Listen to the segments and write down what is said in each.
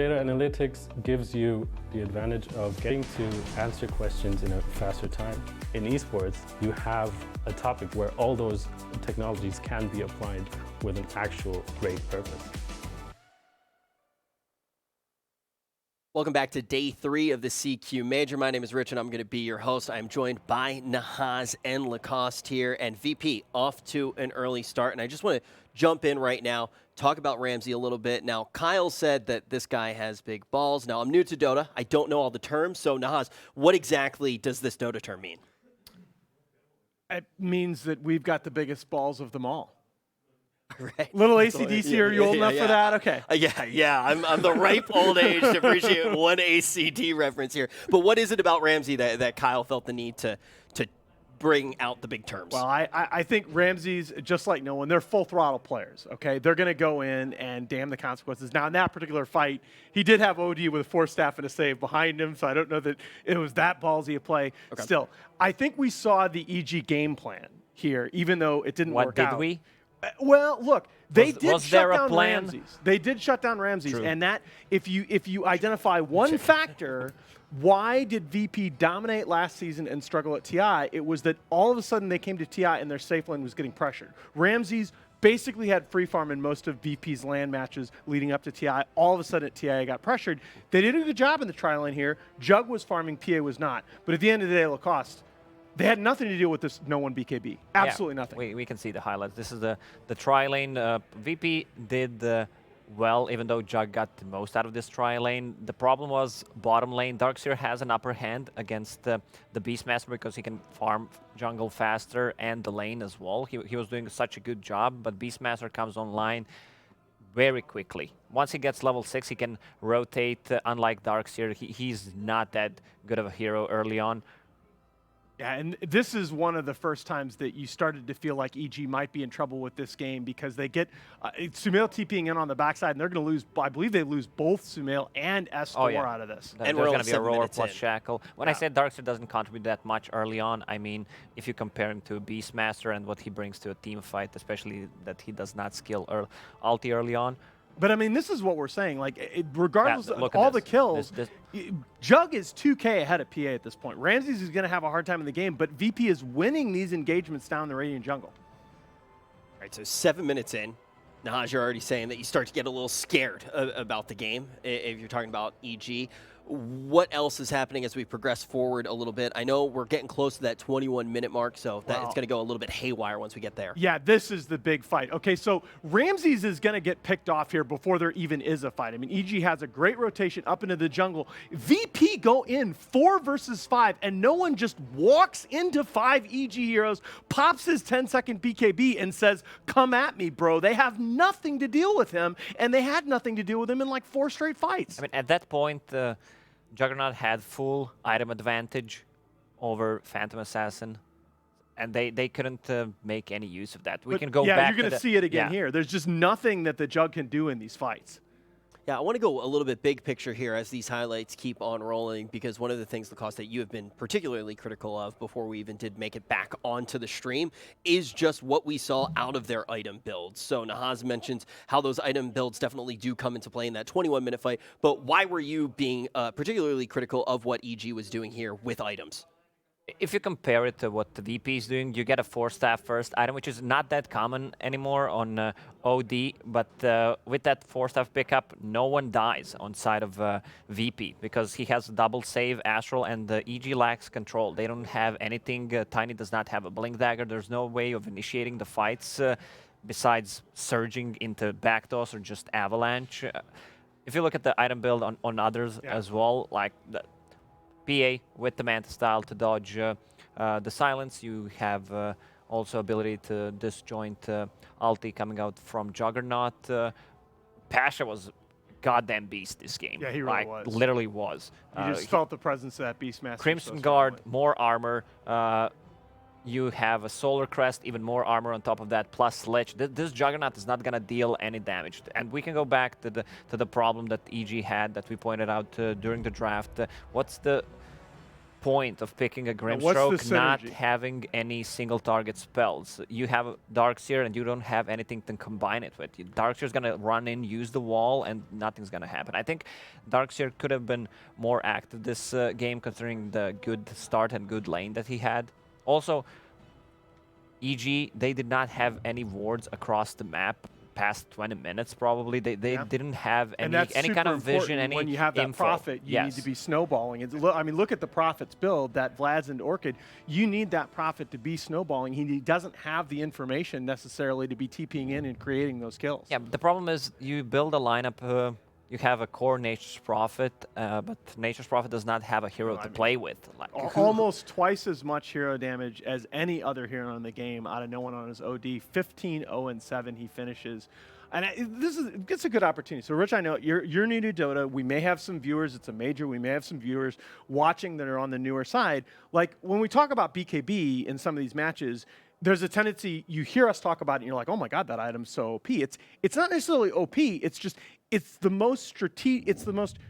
Data analytics gives you the advantage of getting to answer questions in a faster time. In esports, you have a topic where all those technologies can be applied with an actual great purpose. Welcome back to day 3 of the CQ Major. My name is Rich, and I'm going to be your host. I'm joined by Nahaz and Lacoste here, and VP off to an early start. And I just want to jump in right now, talk about Ramsey a little bit. Now, Kyle said that this guy has big balls. Now, I'm new to Dota. I don't know all the terms. So, Nahaz, what exactly does this Dota term mean? It means that we've got the biggest balls of them all. Right. Little ACDC, are you old enough for that? Okay. Yeah. I'm the ripe old age to appreciate one ACD reference here. But what is it about Ramsey that Kyle felt the need to bring out the big terms? Well, I think Ramsey's, just like no one, they're full throttle players, okay? They're going to go in and damn the consequences. Now, in that particular fight, he did have OD with a 4-staff and a save behind him, so I don't know that it was that ballsy a play. Okay. Still, I think we saw the EG game plan here, even though it didn't work out. What did we? Well, look, they did shut down plan? Ramses. They did shut down Ramses, True. and that if you identify one factor, why did VP dominate last season and struggle at TI? It was that all of a sudden they came to TI and their safe lane was getting pressured. Ramses basically had free farm in most of VP's land matches leading up to TI. All of a sudden at TI got pressured. They did a good job in the tri lane here. Jug was farming, PA was not. But at the end of the day, Lacoste, they had nothing to do with this no one BKB. Absolutely nothing. We can see the highlights. This is the tri lane. VP did well, even though Jug got the most out of this tri lane. The problem was bottom lane. Darkseer has an upper hand against the Beastmaster because he can farm jungle faster and the lane as well. He was doing such a good job, but Beastmaster comes online very quickly. Once he gets level 6, he can rotate, unlike Darkseer. He's not that good of a hero early on. Yeah, and this is one of the first times that you started to feel like EG might be in trouble with this game because they get Sumail TPing in on the backside, and they're going to lose, I believe they lose both Sumail and S4 out of this. And there's going to be a roar plus Shackle. When I said Darkseer doesn't contribute that much early on, I mean, if you compare him to Beastmaster and what he brings to a team fight, especially that he does not skill ulti early on. But I mean, this is what we're saying. Like, regardless of all the kills, Jug is 2K ahead of PA at this point. Ramses is going to have a hard time in the game, but VP is winning these engagements down the Radiant jungle. All right, so 7 minutes in, Nahaz, you're already saying that you start to get a little scared about the game if you're talking about EG. What else is happening as we progress forward a little bit? I know we're getting close to that 21-minute mark, so that it's going to go a little bit haywire once we get there. Yeah, this is the big fight. Okay, so Ramses is going to get picked off here before there even is a fight. I mean, EG has a great rotation up into the jungle. VP go in 4 versus 5, and no one just walks into 5 EG heroes, pops his 10-second BKB, and says, come at me, bro. They have nothing to deal with him, and they had nothing to deal with him in like 4 straight fights. I mean, at that point, Juggernaut had full item advantage over Phantom Assassin, and they couldn't make any use of that. We can go back. Yeah, you're going to see it again here. There's just nothing that the Jug can do in these fights. Yeah, I want to go a little bit big picture here as these highlights keep on rolling, because one of the things, Lacoste, that you have been particularly critical of before we even did make it back onto the stream is just what we saw out of their item builds. So Nahaz mentions how those item builds definitely do come into play in that 21-minute fight, but why were you being particularly critical of what EG was doing here with items? If you compare it to what the VP is doing, you get a 4-staff first item, which is not that common anymore on OD, but with that 4-staff pickup, no one dies on side of VP because he has double save, Astral, and EG lacks control. They don't have anything. Tiny does not have a Blink Dagger. There's no way of initiating the fights besides surging into backtoss or just Avalanche. If you look at the item build on others as well, like the PA with the Manta style to dodge the silence. You have also ability to disjoint ulti coming out from Juggernaut. Pasha was goddamn beast this game. Yeah, he really was. Literally was. You just felt the presence of that Beastmaster. Crimson Guard, more armor. You have a Solar Crest, even more armor on top of that, plus Lich. This Juggernaut is not going to deal any damage. And we can go back to the problem that EG had that we pointed out during the draft. What's the point of picking a what's the Grimstroke not synergy? having any single target spells? You have a Darkseer and you don't have anything to combine it with. Darkseer's gonna run in, use the wall, and nothing's gonna happen. I think Darkseer could have been more active this game, considering the good start and good lane that he had. Also, EG, they did not have any wards across the map past 20 minutes probably. They didn't have any kind of vision, any when you have that info. Prophet, you need to be snowballing. I mean, look at the Prophet's build, that Vlad's and Orchid. You need that Prophet to be snowballing. He doesn't have the information necessarily to be TPing in and creating those kills. Yeah, but the problem is you build a lineup, you have a core Nature's Prophet, but Nature's Prophet does not have a hero to play with. Like, almost twice as much hero damage as any other hero in the game out of no one on his OD. 15-0-7 he finishes. And it's a good opportunity. So, Rich, I know you're new to Dota. We may have some viewers. It's a major. We may have some viewers watching that are on the newer side. Like, when we talk about BKB in some of these matches, there's a tendency, you hear us talk about it, and you're like, oh my god, that item's so OP. It's not necessarily OP, it's just, it's the most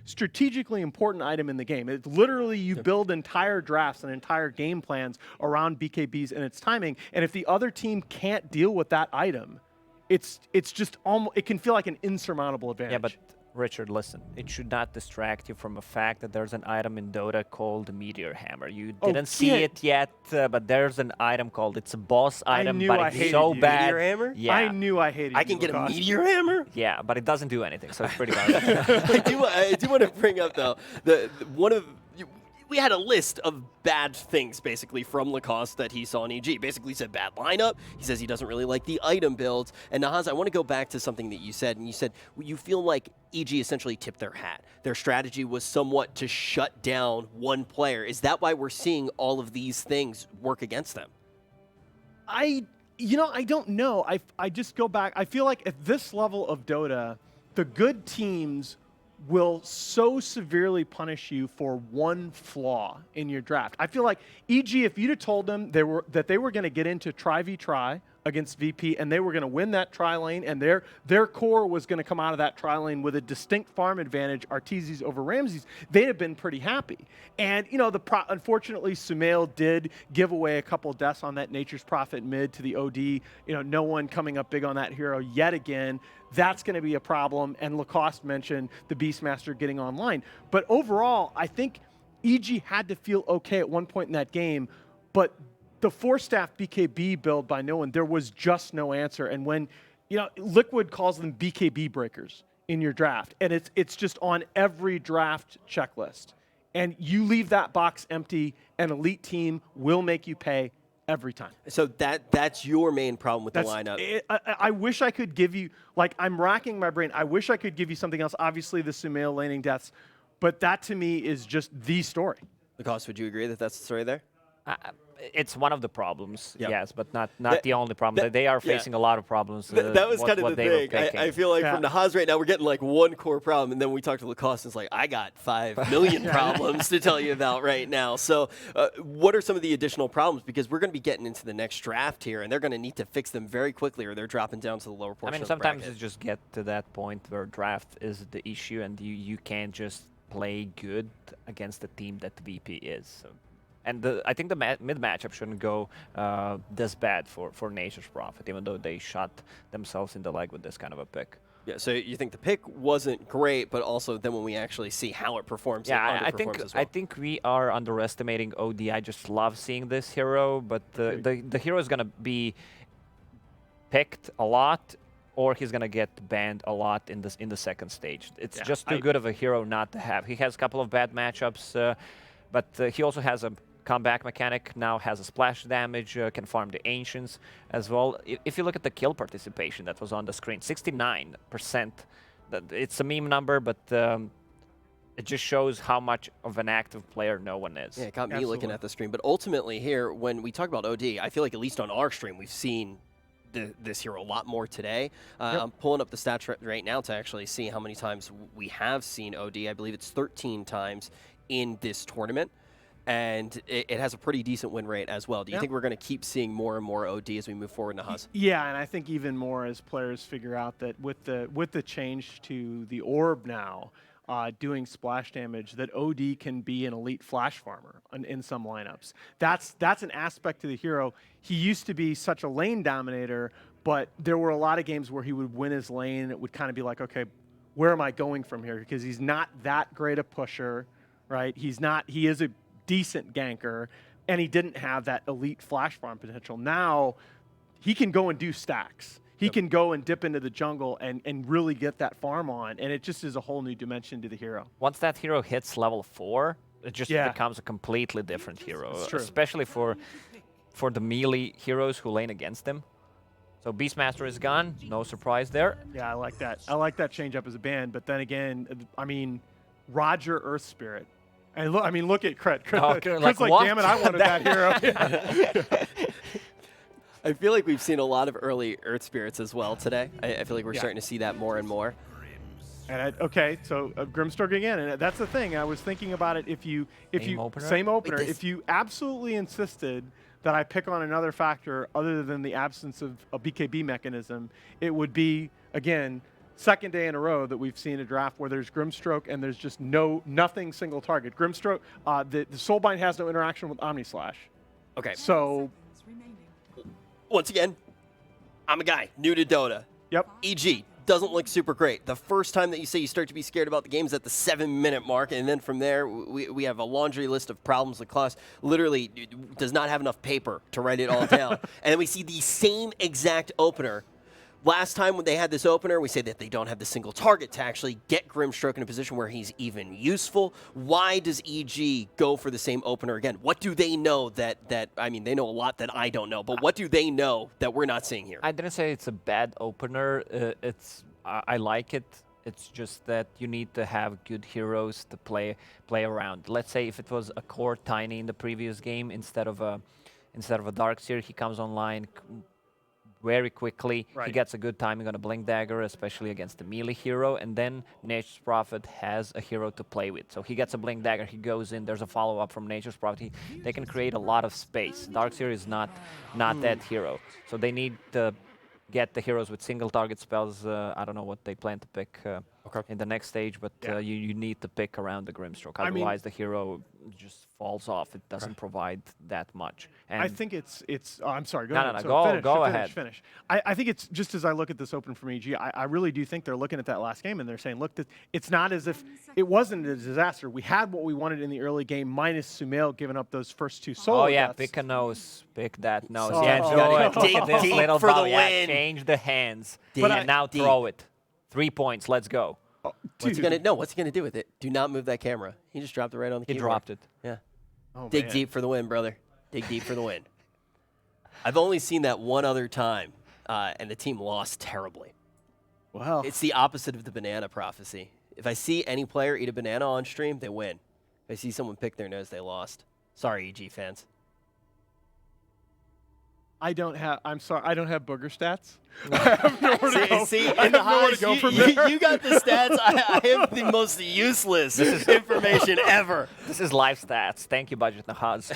strategically important item in the game. It's literally, you build entire drafts and entire game plans around BKBs and its timing, and if the other team can't deal with that item, it's just almost, it can feel like an insurmountable advantage. Yeah, but Richard, listen, it should not distract you from the fact that there's an item in Dota called the Meteor Hammer. You didn't see it yet, but there's an item called, it's a boss item, but it's so bad. Meteor Hammer? Yeah. I knew I hated you. I can get a Meteor Hammer? Yeah, but it doesn't do anything, so it's pretty bad. I do want to bring up, though, we had a list of bad things, basically, from Lacoste that he saw in EG. Basically said bad lineup. He says he doesn't really like the item builds. And Nahaz, I want to go back to something that you said. And you said you feel like EG essentially tipped their hat. Their strategy was somewhat to shut down one player. Is that why we're seeing all of these things work against them? I don't know. I just go back. I feel like at this level of Dota, the good teams will so severely punish you for one flaw in your draft. I feel like EG, if you'd have told them that they were going to get into try against VP and they were going to win that tri lane and their core was going to come out of that tri lane with a distinct farm advantage, Arteezy's over Ramsey's, they'd have been pretty happy. And unfortunately, Sumail did give away a couple deaths on that Nature's Prophet mid to the OD. No one coming up big on that hero yet again. That's going to be a problem. And Lacoste mentioned the Beastmaster getting online. But overall, I think EG had to feel okay at one point in that game, but the 4-staff BKB build by no one, there was just no answer. And when, Liquid calls them BKB breakers in your draft, and it's just on every draft checklist. And you leave that box empty, an elite team will make you pay every time. So that's your main problem with the lineup. I wish I could give you, I'm racking my brain. I wish I could give you something else. Obviously, the Sumail laning deaths, but that to me is just the story. Lacoste, would you agree that that's the story there? It's one of the problems, yes, but not the only problem. They are facing a lot of problems. That was kind of the thing. I feel like from Nahaz right now, we're getting like one core problem, and then we talk to Lacoste, and it's like, I got 5 million problems to tell you about right now. So what are some of the additional problems? Because we're going to be getting into the next draft here, and they're going to need to fix them very quickly, or they're dropping down to the lower portion of the bracket. Sometimes you just get to that point where draft is the issue, and you can't just play good against the team that the VP is. So. And I think the mid matchup shouldn't go this bad for Nature's Prophet, even though they shot themselves in the leg with this kind of a pick. Yeah, so you think the pick wasn't great, but also then when we actually see how it performs, I think we are underestimating OD. I just love seeing this hero, but the hero is gonna be picked a lot, or he's gonna get banned a lot in the second stage. It's just too good of a hero not to have. He has a couple of bad matchups, but he also has a comeback mechanic, now has a splash damage, can farm the Ancients as well. If you look at the kill participation that was on the screen, 69%. It's a meme number, but it just shows how much of an active player no one is. Yeah, it got me looking at the stream. But ultimately here, when we talk about OD, I feel like at least on our stream, we've seen this hero a lot more today. I'm pulling up the stats right now to actually see how many times we have seen OD. I believe it's 13 times in this tournament. And it has a pretty decent win rate as well. Do you think we're going to keep seeing more and more OD as we move forward, Nahaz? Yeah, and I think even more as players figure out that with the change to the orb now, doing splash damage, that OD can be an elite flash farmer in some lineups. That's an aspect to the hero. He used to be such a lane dominator, but there were a lot of games where he would win his lane, and it would kind of be like, okay, where am I going from here? Because he's not that great a pusher, right? He is a decent ganker, and he didn't have that elite flash farm potential. Now, he can go and do stacks. He can go and dip into the jungle and really get that farm on, and it just is a whole new dimension to the hero. Once that hero hits level 4, it just becomes a completely different hero, especially for the melee heroes who lane against him. So Beastmaster is gone, no surprise there. Yeah, I like that. I like that change up as a band, but then again, I mean, Roger Earth Spirit. And look, I mean, look at Crit. Crit's like, damn it, I wanted that hero. I feel like we've seen a lot of early Earth Spirits as well today. I feel like we're starting to see that more and more. And okay, so Grimstroke again, and that's the thing. I was thinking about it. Same opener. If you absolutely insisted that I pick on another factor other than the absence of a BKB mechanism, it would be, again, second day in a row that we've seen a draft where there's Grimstroke and there's just nothing single target. Grimstroke, the Soulbind has no interaction with Omnislash. Okay. So, once again, I'm a guy new to Dota. Yep. EG doesn't look super great. The first time that you say you start to be scared about the game is at the 7-minute mark, and then from there, we have a laundry list of problems. Lacrosse literally does not have enough paper to write it all down. And then we see the same exact opener. Last time when they had this opener, we say that they don't have the single target to actually get Grimstroke in a position where he's even useful. Why does EG go for the same opener again? What do they know that I mean, they know a lot that I don't know, but what do they know that we're not seeing here? I didn't say it's a bad opener. I like it. It's just that you need to have good heroes to play around. Let's say if it was a core Tiny in the previous game instead of a Darkseer, he comes online very quickly. Right. He gets a good timing on a Blink Dagger, especially against the melee hero, and then Nature's Prophet has a hero to play with. So he gets a Blink Dagger, he goes in, there's a follow-up from Nature's Prophet. They can create a lot of space. Darkseer is not that hero. So they need to get the heroes with single target spells. I don't know what they plan to pick in the next stage, but you need to pick around the Grimstroke. Otherwise, the hero just falls off. It doesn't provide that much. And I think it's oh, I'm sorry. Go No, ahead. no, So go ahead. Finish. I think it's just as I look at this open from EG, I really do think they're looking at that last game and they're saying, look, it's not as if it wasn't a disaster. We had what we wanted in the early game, minus Sumail giving up those first 2 solo deaths. pick a nose. Pick that nose. Oh. Yeah, Oh. do it. Dig This deep little for the ball. Yeah, win. change the hands. Dig Now deep. throw it. 3 points. Let's go. Oh, What's he dude. gonna do with it? Do not move that camera. He just dropped it right on the He keyboard. dropped it. Yeah. Oh, Dig man. deep for the win, brother. Dig deep for the win. I've only seen that one other time, and the team lost terribly. Well, It's the opposite of the banana prophecy. If I see any player eat a banana on stream, they win. If I see someone pick their nose, they lost. Sorry, EG fans. I'm sorry, I don't have booger stats. I have nowhere to go. See, I in the have nowhere highs, to go from there. you got the stats. I have the most useless information ever. This is live stats. Thank you, Budget Nahaz.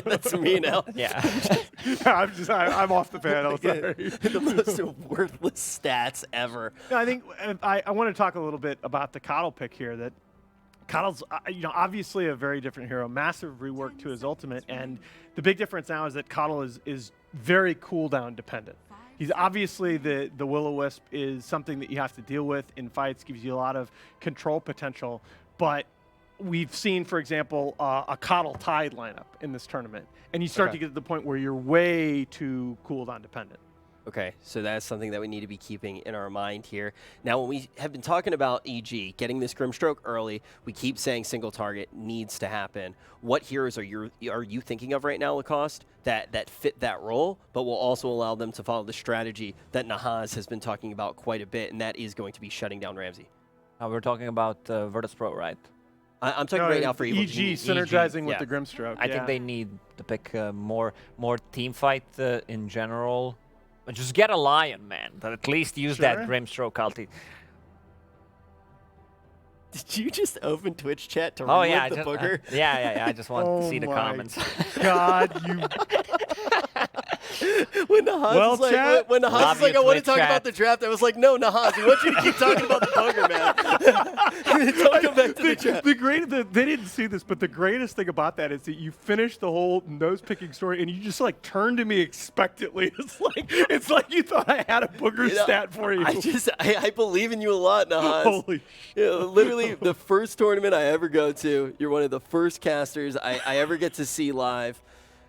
That's me now. Yeah. I'm off the panel. Sorry. The most worthless stats ever. No, I think I want to talk a little bit about the Coddle pick here. That Coddle's, obviously a very different hero, massive rework to his ultimate, and the big difference now is that Coddle is very cooldown dependent. He's obviously the Will-O-Wisp is something that you have to deal with in fights, gives you a lot of control potential, but we've seen, for example, a Coddle Tide lineup in this tournament, and you start to get to the point where you're way too cooldown dependent. Okay, so that's something that we need to be keeping in our mind here. Now, when we have been talking about EG, getting this Grimstroke early, we keep saying single target needs to happen. What heroes are you thinking of right now, Lacoste, that fit that role, but will also allow them to follow the strategy that Nahaz has been talking about quite a bit, and that is going to be shutting down Ramsey? We're talking about Virtus.pro, right? I'm talking right now for Evil EG synergizing with the Grimstroke. I think they need to pick more team fight in general. Just get a Lion, man. But at least use that Grimstroke ulti. Did you just open Twitch chat to Oh relive yeah, the booger? I just want to see the comments. God, you. When Nahaz is like, when Nahaz is like, I want to talk about the draft, I was like, no, Nahaz, we want you to keep talking about the booger, man. Don't go back to the chat. They didn't see this, but the greatest thing about that is that you finished the whole nose-picking story, and you just like turned to me expectantly. It's like you thought I had a booger stat for you. I believe in you a lot, Nahas. Holy literally, the first tournament I ever go to, you're one of the first casters I ever get to see live.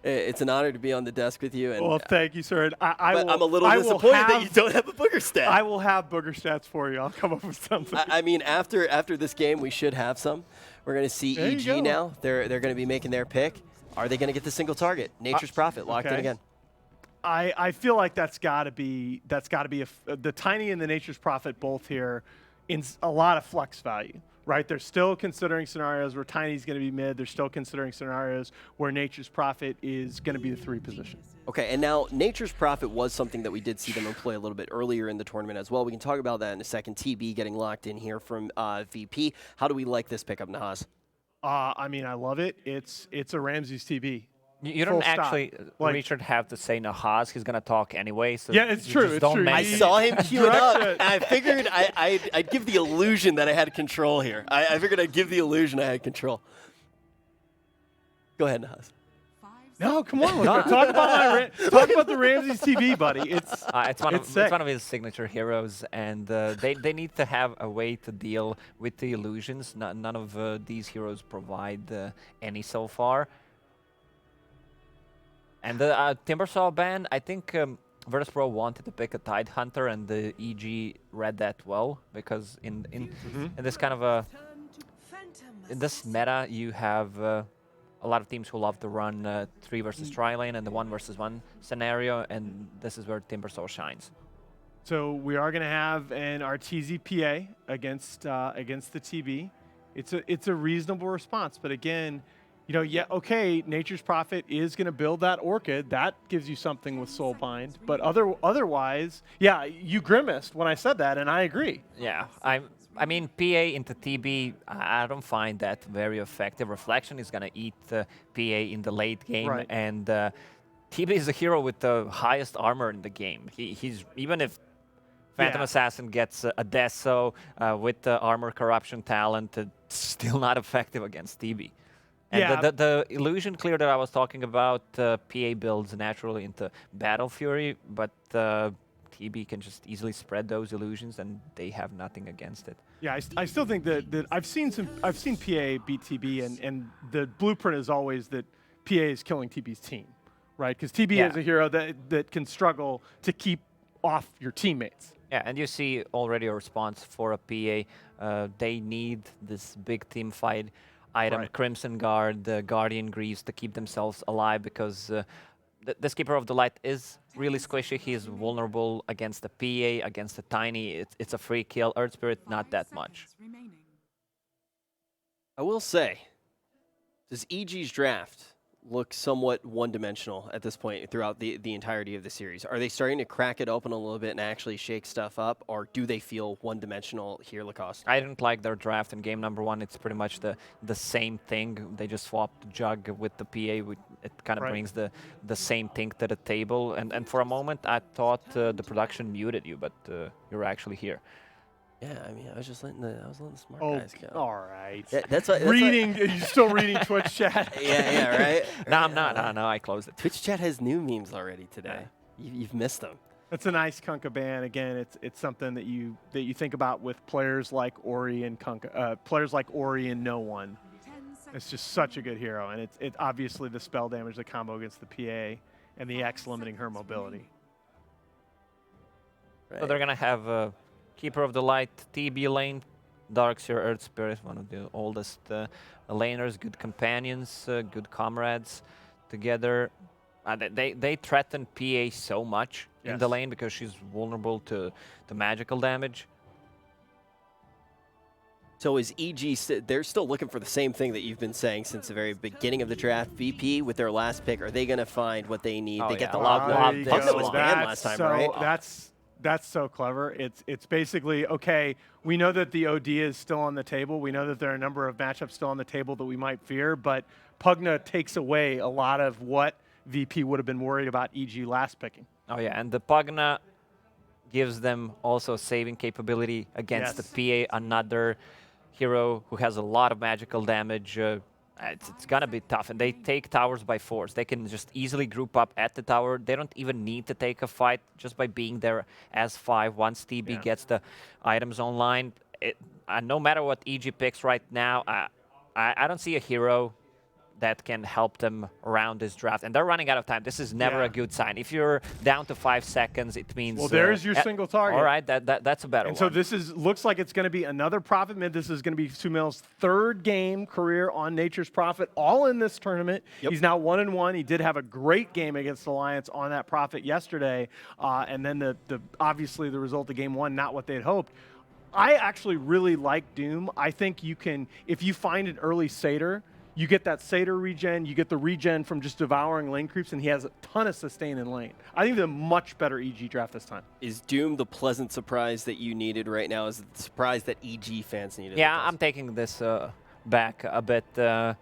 It's an honor to be on the desk with you. And well, thank you, sir. And I'm a little disappointed that you don't have a booger stat. I will have booger stats for you. I'll come up with something. I mean, after this game, we should have some. We're going to see EG now. They're going to be making their pick. Are they going to get the single target? Nature's Prophet locked in again. I feel like that's got to be the Tiny and the Nature's Prophet both here in a lot of flex value. Right, they're still considering scenarios where Tiny's going to be mid. They're still considering scenarios where Nature's Prophet is going to be the 3 position. Okay, and now Nature's Prophet was something that we did see them employ a little bit earlier in the tournament as well. We can talk about that in a second. TB getting locked in here from VP. How do we like this pickup, Nahas? I mean, I love it. It's a Ramses TB. You don't actually, Richard, have to say Nahas. He's going to talk anyway. So yeah, it's true. It's true. I saw him queue it up, and I figured I'd give the illusion that I had control here. I figured I'd give the illusion I had control. Go ahead, Nahas. No, come on. Talk about the Ramses TV, buddy. It's one of his signature heroes, and they need to have a way to deal with the illusions. None of these heroes provide any so far. And the Timbersaw ban, I think Virtus.pro wanted to pick a Tide Hunter, and the EG read that well, because in this kind of in this meta, you have a lot of teams who love to run 3 versus tri-lane and the 1 versus 1 scenario, and this is where Timbersaw shines. So we are going to have an Arteezy PA against the TB. It's a reasonable response, but again, you know, yeah, okay, Nature's Prophet is going to build that Orchid. That gives you something with Soulbind. But otherwise, yeah, you grimaced when I said that, and I agree. Yeah, I mean, PA into TB, I don't find that very effective. Reflection is going to eat PA in the late game, right. And TB is a hero with the highest armor in the game. He's even if Phantom Assassin gets a Deso with the armor corruption talent, it's still not effective against TB. And the illusion clear that I was talking about, PA builds naturally into Battle Fury, but TB can just easily spread those illusions, and they have nothing against it. Yeah, I still think that I've seen PA beat TB, and the blueprint is always that PA is killing TB's team, right? Because TB is a hero that can struggle to keep off your teammates. Yeah, and you see already a response for a PA. They need this big team fight item, right. Crimson Guard, Guardian Greaves, to keep themselves alive, because the Keeper of the Light is really squishy. He is vulnerable against the PA, against the Tiny. It's a free kill. Earth Spirit, not that much. I will say, does EG's draft look somewhat one-dimensional at this point throughout the entirety of the series? Are they starting to crack it open a little bit and actually shake stuff up, or do they feel one-dimensional here, Lacoste? I didn't like their draft in game number 1. It's pretty much the same thing. They just swapped Jug with the PA. It kind of brings the same thing to the table. And for a moment, I thought the production muted you, but you're actually here. Yeah, I mean, I was letting the smart guys go. All right. Yeah, that's what, You're still reading Twitch chat. yeah, right? No, I'm not. No, I closed it. Twitch chat has new memes already today. You've missed them. That's a nice Kunkka ban. Again, it's something that you think about with players like Ori and Kunkka, players like Ori and No One. It's just such a good hero, and it's obviously the spell damage, the combo against the PA, and the X limiting her mobility. Right. So they're gonna have Keeper of the Light, TB lane, Darkseer, Earth Spirit, one of the oldest laners, good companions, good comrades together. They threaten PA so much in the lane because she's vulnerable to magical damage. So is EG, they're still looking for the same thing that you've been saying since the very beginning of the draft. VP, with their last pick, are they going to find what they need? They get the lob. That was banned last time, right? That's so clever. It's basically, okay, we know that the OD is still on the table. We know that there are a number of matchups still on the table that we might fear, but Pugna takes away a lot of what VP would have been worried about EG last picking. Oh, yeah, and the Pugna gives them also saving capability against the PA, another hero who has a lot of magical damage. It's gonna be tough, and they take towers by force. They can just easily group up at the tower. They don't even need to take a fight just by being there as 5. Once TB gets the items online, no matter what EG picks right now, I don't see a hero that can help them around this draft. And they're running out of time. This is never a good sign. If you're down to 5 seconds, it means... Well, there's your single target. All right, that's a better one. And so this looks like it's going to be another Prophet mid. This is going to be Sumail's 3rd game career on Nature's Prophet, all in this tournament. Yep. He's now 1-1. He did have a great game against Alliance on that Prophet yesterday. And then obviously the result of game 1, not what they'd hoped. I actually really like Doom. I think you can, if you find an early Satyr, you get that Satyr regen, you get the regen from just devouring lane creeps, and he has a ton of sustain in lane. I think they're a much better EG draft this time. Is Doom the pleasant surprise that you needed right now? Is it the surprise that EG fans needed? Yeah, I'm taking this back a bit, but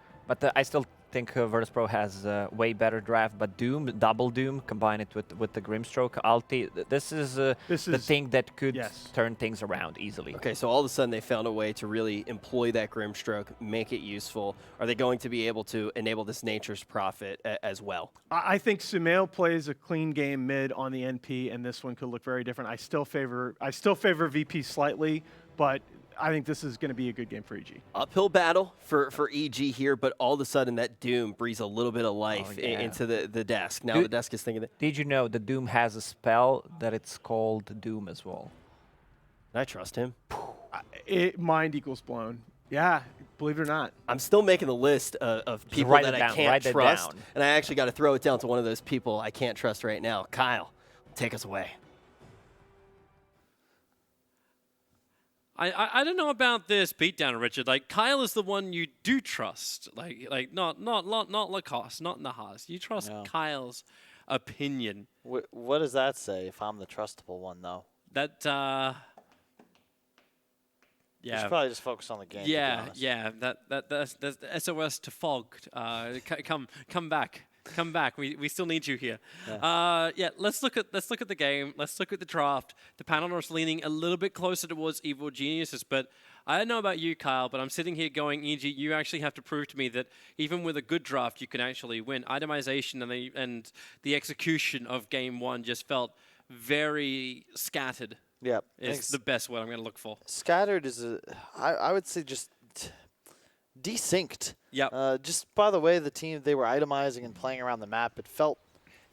I still think Virtus.pro has a way better draft. But Doom, double Doom, combine it with the Grimstroke ulti. This is the thing that could turn things around easily. Okay, so all of a sudden they found a way to really employ that Grimstroke, make it useful. Are they going to be able to enable this Nature's Prophet as well? I think Sumail plays a clean game mid on the NP, and this one could look very different. I still favor VP slightly, but I think this is going to be a good game for EG. Uphill battle for EG here, but all of a sudden that Doom breathes a little bit of life into the desk. Now the desk is thinking that. Did you know the Doom has a spell that it's called Doom as well? Can I trust him? Mind equals blown. Yeah, believe it or not. I'm still making the list of people that I can't trust, and I actually got to throw it down to one of those people I can't trust right now. Kyle, take us away. I don't know about this beatdown, Richard. Like, Kyle is the one you do trust. Like not Lacoste, not Nahas. You trust Kyle's opinion. What does that say if I'm the trustable one, though? That yeah. You should probably just focus on the game. Yeah. That's SOS to Fog. Come back. Come back. We still need you here. Yeah. Let's look at the game. Let's look at the draft. The panel is leaning a little bit closer towards Evil Geniuses, but I don't know about you, Kyle, but I'm sitting here going, EG, you actually have to prove to me that even with a good draft, you can actually win. Itemization and the execution of game 1 just felt very scattered. Yep. Is the best word I'm going to look for. Scattered is I would say just desynced. Yep. Just by the way the team, they were itemizing and playing around the map, it felt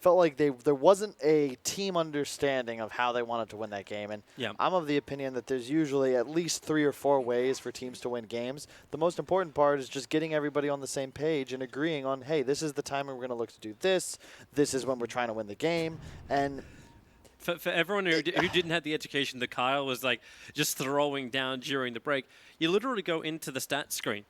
like there wasn't a team understanding of how they wanted to win that game. And I'm of the opinion that there's usually at least 3 or 4 ways for teams to win games. The most important part is just getting everybody on the same page and agreeing on, hey, this is the time we're going to look to do this. This is when we're trying to win the game. And for everyone who didn't have the education that Kyle was like just throwing down during the break, you literally go into the stats screen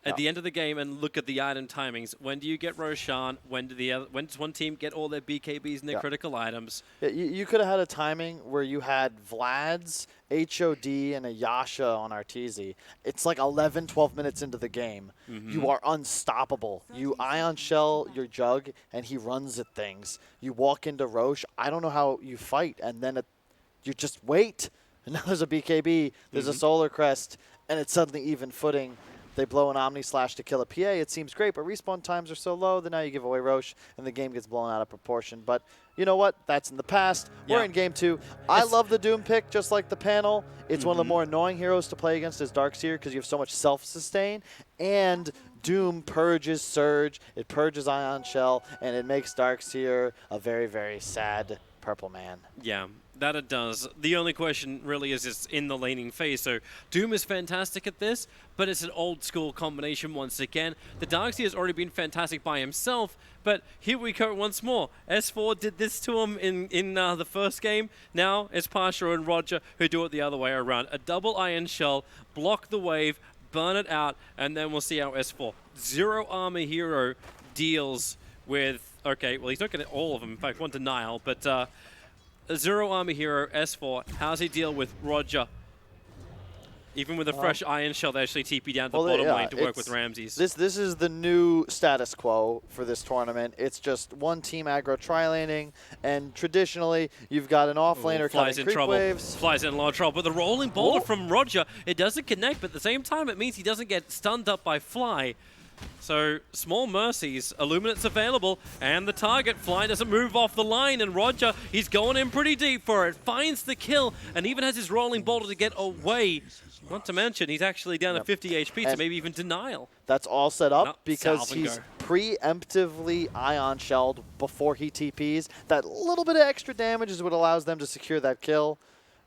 at the end of the game and look at the item timings. When do you get Roshan? When does one team get all their BKBs and their critical items? Yeah, you could have had a timing where you had Vlad's, HOD, and a Yasha on Arteezy. It's like 11, 12 minutes into the game. You are unstoppable. You Ion Shell your Jug, and he runs at things. You walk into Roche. I don't know how you fight, and then you just wait. And now there's a BKB, there's a Solar Crest, and it's suddenly even footing. They blow an Omni Slash to kill a PA. It seems great, but respawn times are so low that now you give away Roche, and the game gets blown out of proportion. But you know what? That's in the past. We're in game 2. I love the Doom pick, just like the panel. It's one of the more annoying heroes to play against as Darkseer because you have so much self-sustain. And Doom purges Surge, it purges Ion Shell, and it makes Darkseer a very, very sad purple man. Yeah. That it does. The only question really is it's in the laning phase. So Doom is fantastic at this, but it's an old school combination once again. The Darkseer has already been fantastic by himself, but here we go once more. S4 did this to him in the first game. Now it's Pasha and Roger who do it the other way around. A double Iron Shell, block the wave, burn it out, and then we'll see how S4. Zero armor hero deals with, okay, well he's not getting all of them. In fact, one denial, but Zero armor hero, S4, how's he deal with Roger? Even with a fresh Iron Shell, they actually TP down to the bottom lane to work with Ramses. This is the new status quo for this tournament. It's just one team aggro tri-laning, and traditionally you've got an off-laner Flies cutting in creep trouble. waves. Flies in a lot of trouble. But the rolling boulder from Roger, it doesn't connect, but at the same time it means he doesn't get stunned up by Fly. So, small mercies, Illuminate's available, and the target, Fly doesn't move off the line, and Roger, he's going in pretty deep for it, finds the kill, and even has his rolling boulder to get away. Not to mention, he's actually down to 50 HP, so maybe even denial. That's all set up Nope, because salve and he's go. preemptively ion shelled before he TPs. That little bit of extra damage is what allows them to secure that kill.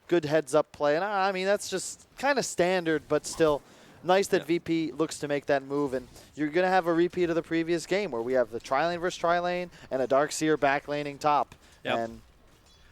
Good heads up play, and I mean, that's just kind of standard, but still nice that VP looks to make that move, and you're going to have a repeat of the previous game where we have the tri-lane versus tri-lane and a Darkseer back laning top. And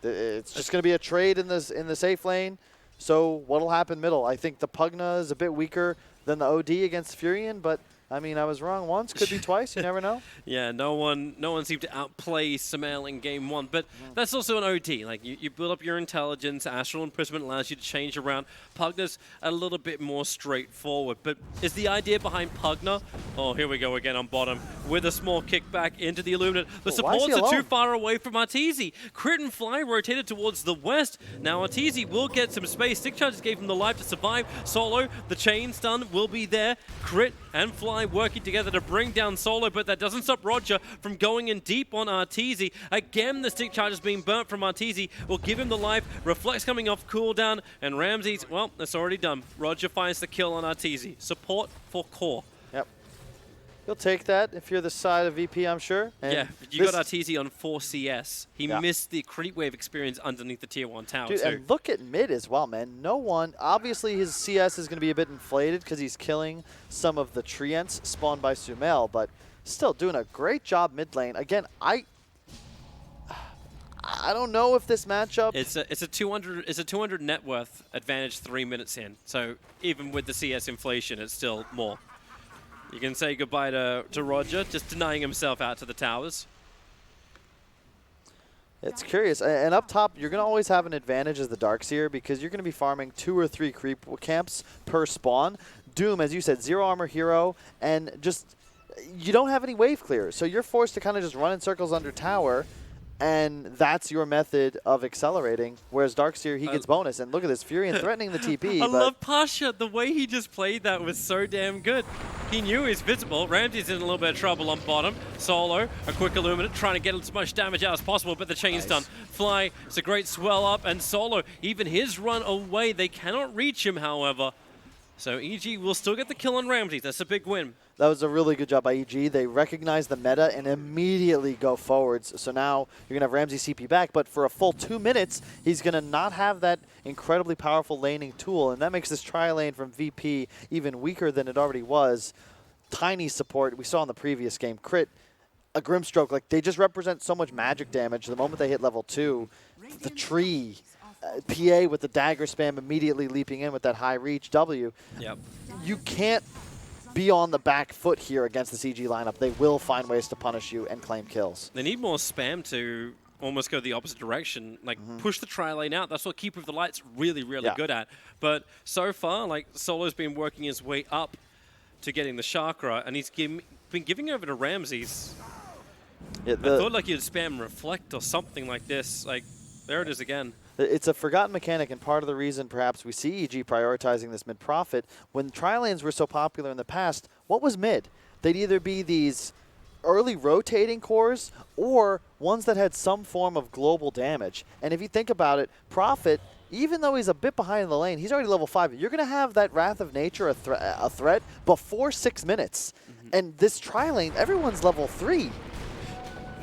it's just going to be a trade in the safe lane. So what'll happen middle? I think the Pugna is a bit weaker than the OD against Furion, but I mean, I was wrong once, could be twice, you never know. Yeah, no one seemed to outplay Sumail in game one, but that's also an OD. Like, you build up your intelligence, Astral Imprisonment allows you to change around. Pugna's a little bit more straightforward, but is the idea behind Pugna? Oh, here we go again on bottom, with a small kickback into the Illuminate. The supports are too far away from Arteezy. Crit and Fly rotated towards the west. Now Arteezy will get some space. Stick Charges gave him the life to survive. Solo, the chain stun will be there. Crit and Fly working together to bring down Solo, but that doesn't stop Roger from going in deep on Arteezy. Again, the stick charge is being burnt from Arteezy. Will give him the life. Reflects coming off cooldown, and Ramses, well, that's already done. Roger finds the kill on Arteezy. Support for core. Yep. You'll take that if you're the side of VP, I'm sure. And yeah, you got Arteezy on 4 CS. He missed the creep wave experience underneath the tier 1 tower, Dude, too. and look at mid as well, man. No one, obviously his CS is going to be a bit inflated because he's killing some of the Treants spawned by Sumail, but still doing a great job mid lane. Again, I don't know if this matchup... It's a 200 net worth advantage 3 minutes in. So even with the CS inflation, it's still more. You can say goodbye to Roger, just denying himself out to the towers. It's curious. And up top, you're going to always have an advantage as the Darkseer because you're going to be farming 2 or 3 creep camps per spawn. Doom, as you said, 0 armor hero, and just you don't have any wave clear. So you're forced to kind of just run in circles under tower, and that's your method of accelerating. Whereas Darkseer, he gets bonus. And look at this, Furion threatening the TP. I love Pasha. The way he just played that was so damn good. He knew he's visible. Ramsey's in a little bit of trouble on bottom. Solo, a quick Illuminate, trying to get as much damage out as possible, but the chain's done. Fly, it's a great swell up, and Solo, even his run away, they cannot reach him, however. So EG will still get the kill on Ramsey. That's a big win. That was a really good job by EG. They recognize the meta and immediately go forwards. So now you're going to have Ramsey CP back, but for a full 2 minutes, he's going to not have that incredibly powerful laning tool, and that makes this tri-lane from VP even weaker than it already was. Tiny support. We saw in the previous game. Crit, a Grimstroke, like they just represent so much magic damage. The moment they hit level 2, the tree, PA with the dagger spam immediately leaping in with that high reach W. Yep. You can't be on the back foot here against the CG lineup. They will find ways to punish you and claim kills. They need more spam to almost go the opposite direction, like push the tri-lane out. That's what Keeper of the Light's really, really good at. But so far, like Solo's been working his way up to getting the chakra, and he's been giving over to Ramses. Yeah, I thought like you'd spam Reflect or something like this. Like, there it is again. It's a forgotten mechanic, and part of the reason perhaps we see EG prioritizing this mid-profit. When tri-lanes were so popular in the past, what was mid? They'd either be these early rotating cores or ones that had some form of global damage. And if you think about it, Prophet, even though he's a bit behind in the lane, he's already level 5. You're going to have that Wrath of Nature a threat before 6 minutes. And this tri-lane, everyone's level 3.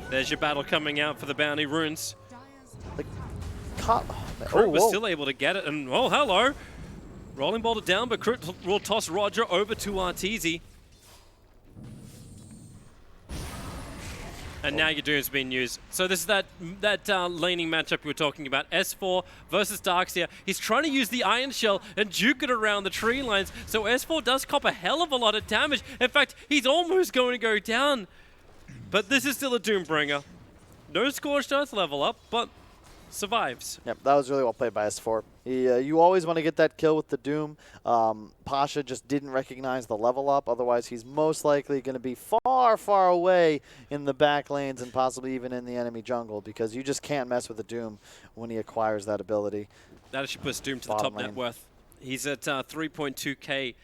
There's your battle coming out for the bounty runes. Crit was still able to get it, and oh, hello. Rolling boulder down, but Crit will toss Roger over to Arteezy. And now your Doom's being used. So this is that laning matchup we were talking about. S4 versus Darkseer. He's trying to use the Iron Shell and juke it around the tree lines. So S4 does cop a hell of a lot of damage. In fact, he's almost going to go down. But this is still a Doombringer. No Scorched Earth level up, but survives. Yep, that was really well played by S4. You always want to get that kill with the Doom. Pasha just didn't recognize the level up. Otherwise, he's most likely going to be far, far away in the back lanes and possibly even in the enemy jungle, because you just can't mess with the Doom when he acquires that ability. That actually puts Doom to the Bottom top net lane. worth. He's at 3.2k.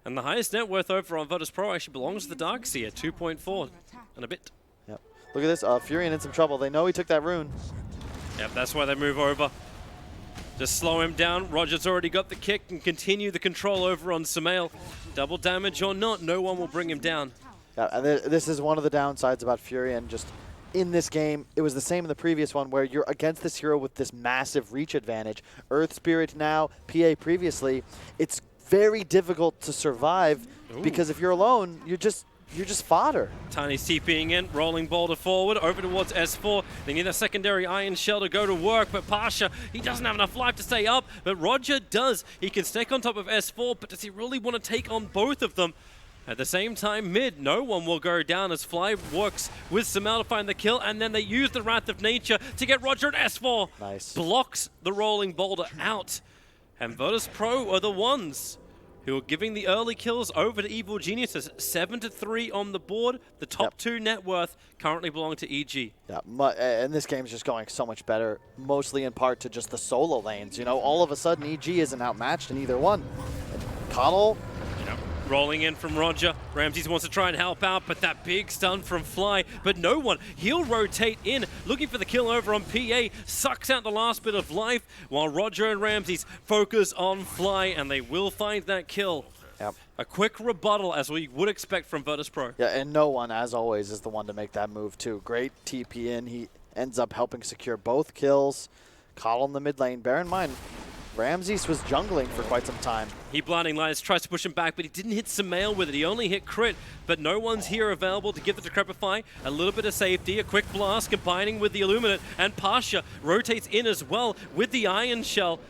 And the highest net worth over on Virtus.pro actually belongs to the Darkseer, 2.4 and a bit. Yep. Look at this. Furion in some trouble. They know he took that rune. Yep, that's why they move over. Just slow him down. Roger's already got the kick and continue the control over on Sumail. Double damage or not, no one will bring him down. Yeah, and this is one of the downsides about Furion. Just in this game, it was the same in the previous one, where you're against this hero with this massive reach advantage. Earth Spirit now, PA previously. It's very difficult to survive because if you're alone, you're just fodder. Tiny's TPing in, rolling boulder forward, over towards S4. They need a secondary Iron Shell to go to work, but Pasha, he doesn't have enough life to stay up, but Roger does. He can stick on top of S4, but does he really want to take on both of them? At the same time, mid, no one will go down as Fly works with Sumail to find the kill, and then they use the Wrath of Nature to get Roger and S4. Nice. Blocks the rolling boulder out. And Virtus.pro are the ones who are giving the early kills over to Evil Geniuses. 7-3 on the board. The top two net worth currently belong to EG. Yeah, and this game's just going so much better, mostly in part to just the solo lanes. You know, all of a sudden EG isn't outmatched in either one. Connell, Rolling in from Roger. Ramses wants to try and help out, but that big stun from Fly. But no one. He'll rotate in, looking for the kill over on PA. Sucks out the last bit of life, while Roger and Ramses focus on Fly, and they will find that kill. Yep. A quick rebuttal, as we would expect from Virtus.pro. Yeah, and no one, as always, is the one to make that move, too. Great TP in. He ends up helping secure both kills. Call in the mid lane. Bear in mind, Ramses was jungling for quite some time. He blinding lights, tries to push him back, but he didn't hit Sumail with it. He only hit crit, but no one's here available to give the Decrepify a little bit of safety. A quick blast combining with the Illuminate, and Pasha rotates in as well with the Iron Shell.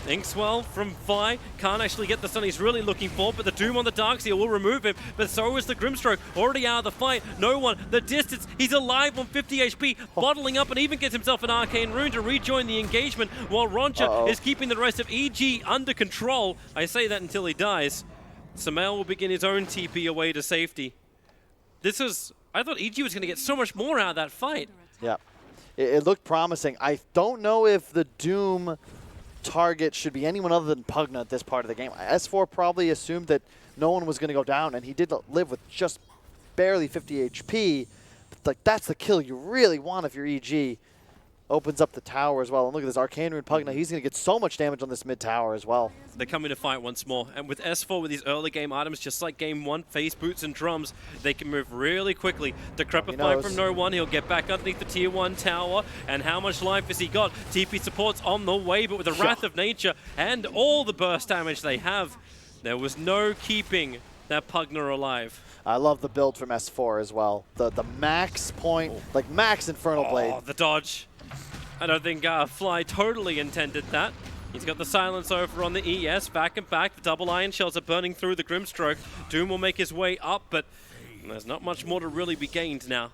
Inkswell from Fly can't actually get the stun he's really looking for, but the Doom on the Darkseer will remove him, but so is the Grimstroke, already out of the fight. No one, the distance, he's alive on 50 HP, bottling up and even gets himself an Arcane Rune to rejoin the engagement, while Roger is keeping the rest of EG under control. I say that until he dies. Sumail will begin his own TP away to safety. I thought EG was going to get so much more out of that fight. Yeah, it looked promising. I don't know if the Doom target should be anyone other than Pugna at this part of the game. S4 probably assumed that no one was going to go down, and he did live with just barely 50 HP. But like, that's the kill you really want if you're EG. Opens up the tower as well. And look at this Arcane Rune Pugna. He's going to get so much damage on this mid tower as well. They're coming to fight once more. And with S4, with these early game items, just like game one, face boots and drums, they can move really quickly. Decrepify from no one. He'll get back underneath the tier 1 tower. And how much life has he got? TP support's on the way, but with the Wrath of Nature and all the burst damage they have, there was no keeping that Pugna alive. I love the build from S4 as well. The max point, like max Infernal Blade. Oh, the dodge. I don't think Fly totally intended that. He's got the silence over on the ES, back and back. The double Iron Shells are burning through the Grimstroke. Doom will make his way up, but there's not much more to really be gained now.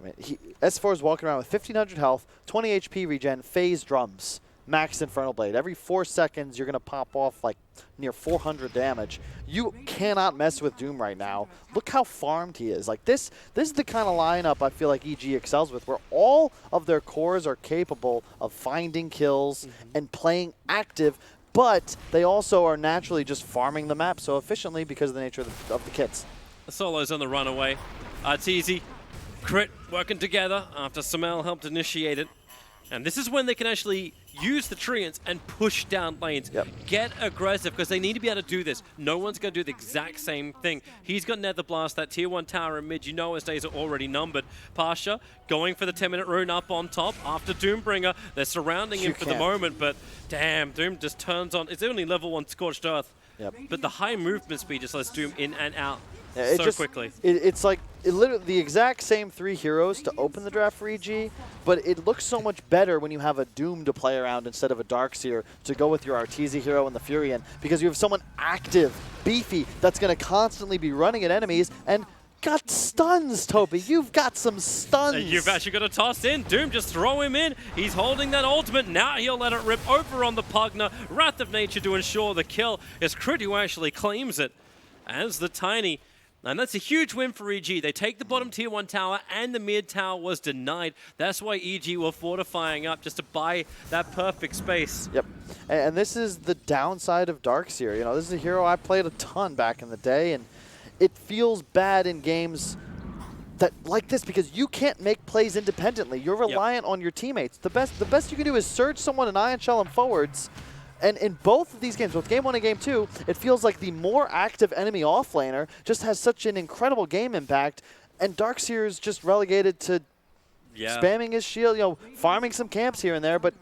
I mean, S4 is walking around with 1,500 health, 20 HP regen, phase drums, max Infernal Blade. Every 4 seconds, you're going to pop off like near 400 damage. You cannot mess with Doom right now. Look how farmed he is. Like this is the kind of lineup I feel like EG excels with, where all of their cores are capable of finding kills and playing active, but they also are naturally just farming the map so efficiently because of the nature of the kits. The solo's on the runaway. Arteezy, crit working together after Sumail helped initiate it. And this is when they can actually use the Treants and push down lanes. Get aggressive, because they need to be able to do this. No one's going to do the exact same thing. He's got Nether Blast, that tier 1 tower in mid. You know his days are already numbered. Pasha going for the 10-minute rune up on top after Doombringer. They're surrounding him for the moment, but damn, Doom just turns on. It's only level 1 Scorched Earth. But the high movement speed just lets Doom in and out quickly. It's like literally the exact same 3 heroes to open the draft for EG, but it looks so much better when you have a Doom to play around instead of a Darkseer to go with your Arteezy hero and the Furion, because you have someone active, beefy, that's going to constantly be running at enemies, and got stuns, Toby. You've got some stuns. You've actually got to toss in. Doom, just throw him in. He's holding that ultimate. Now he'll let it rip over on the Pugna. Wrath of Nature to ensure the kill as Crit who actually claims it as the Tiny. And that's a huge win for EG. They take the bottom tier 1 tower and the mid tower was denied. That's why EG were fortifying up just to buy that perfect space. Yep. And this is the downside of Darkseer. You know, this is a hero I played a ton back in the day, and it feels bad in games that like this because you can't make plays independently. You're reliant on your teammates. The best you can do is surge someone in Ion Shell and forwards. And in both of these games, both Game 1 and Game 2, it feels like the more active enemy offlaner just has such an incredible game impact, and Darkseer is just relegated to spamming his shield, you know, farming some camps here and there, but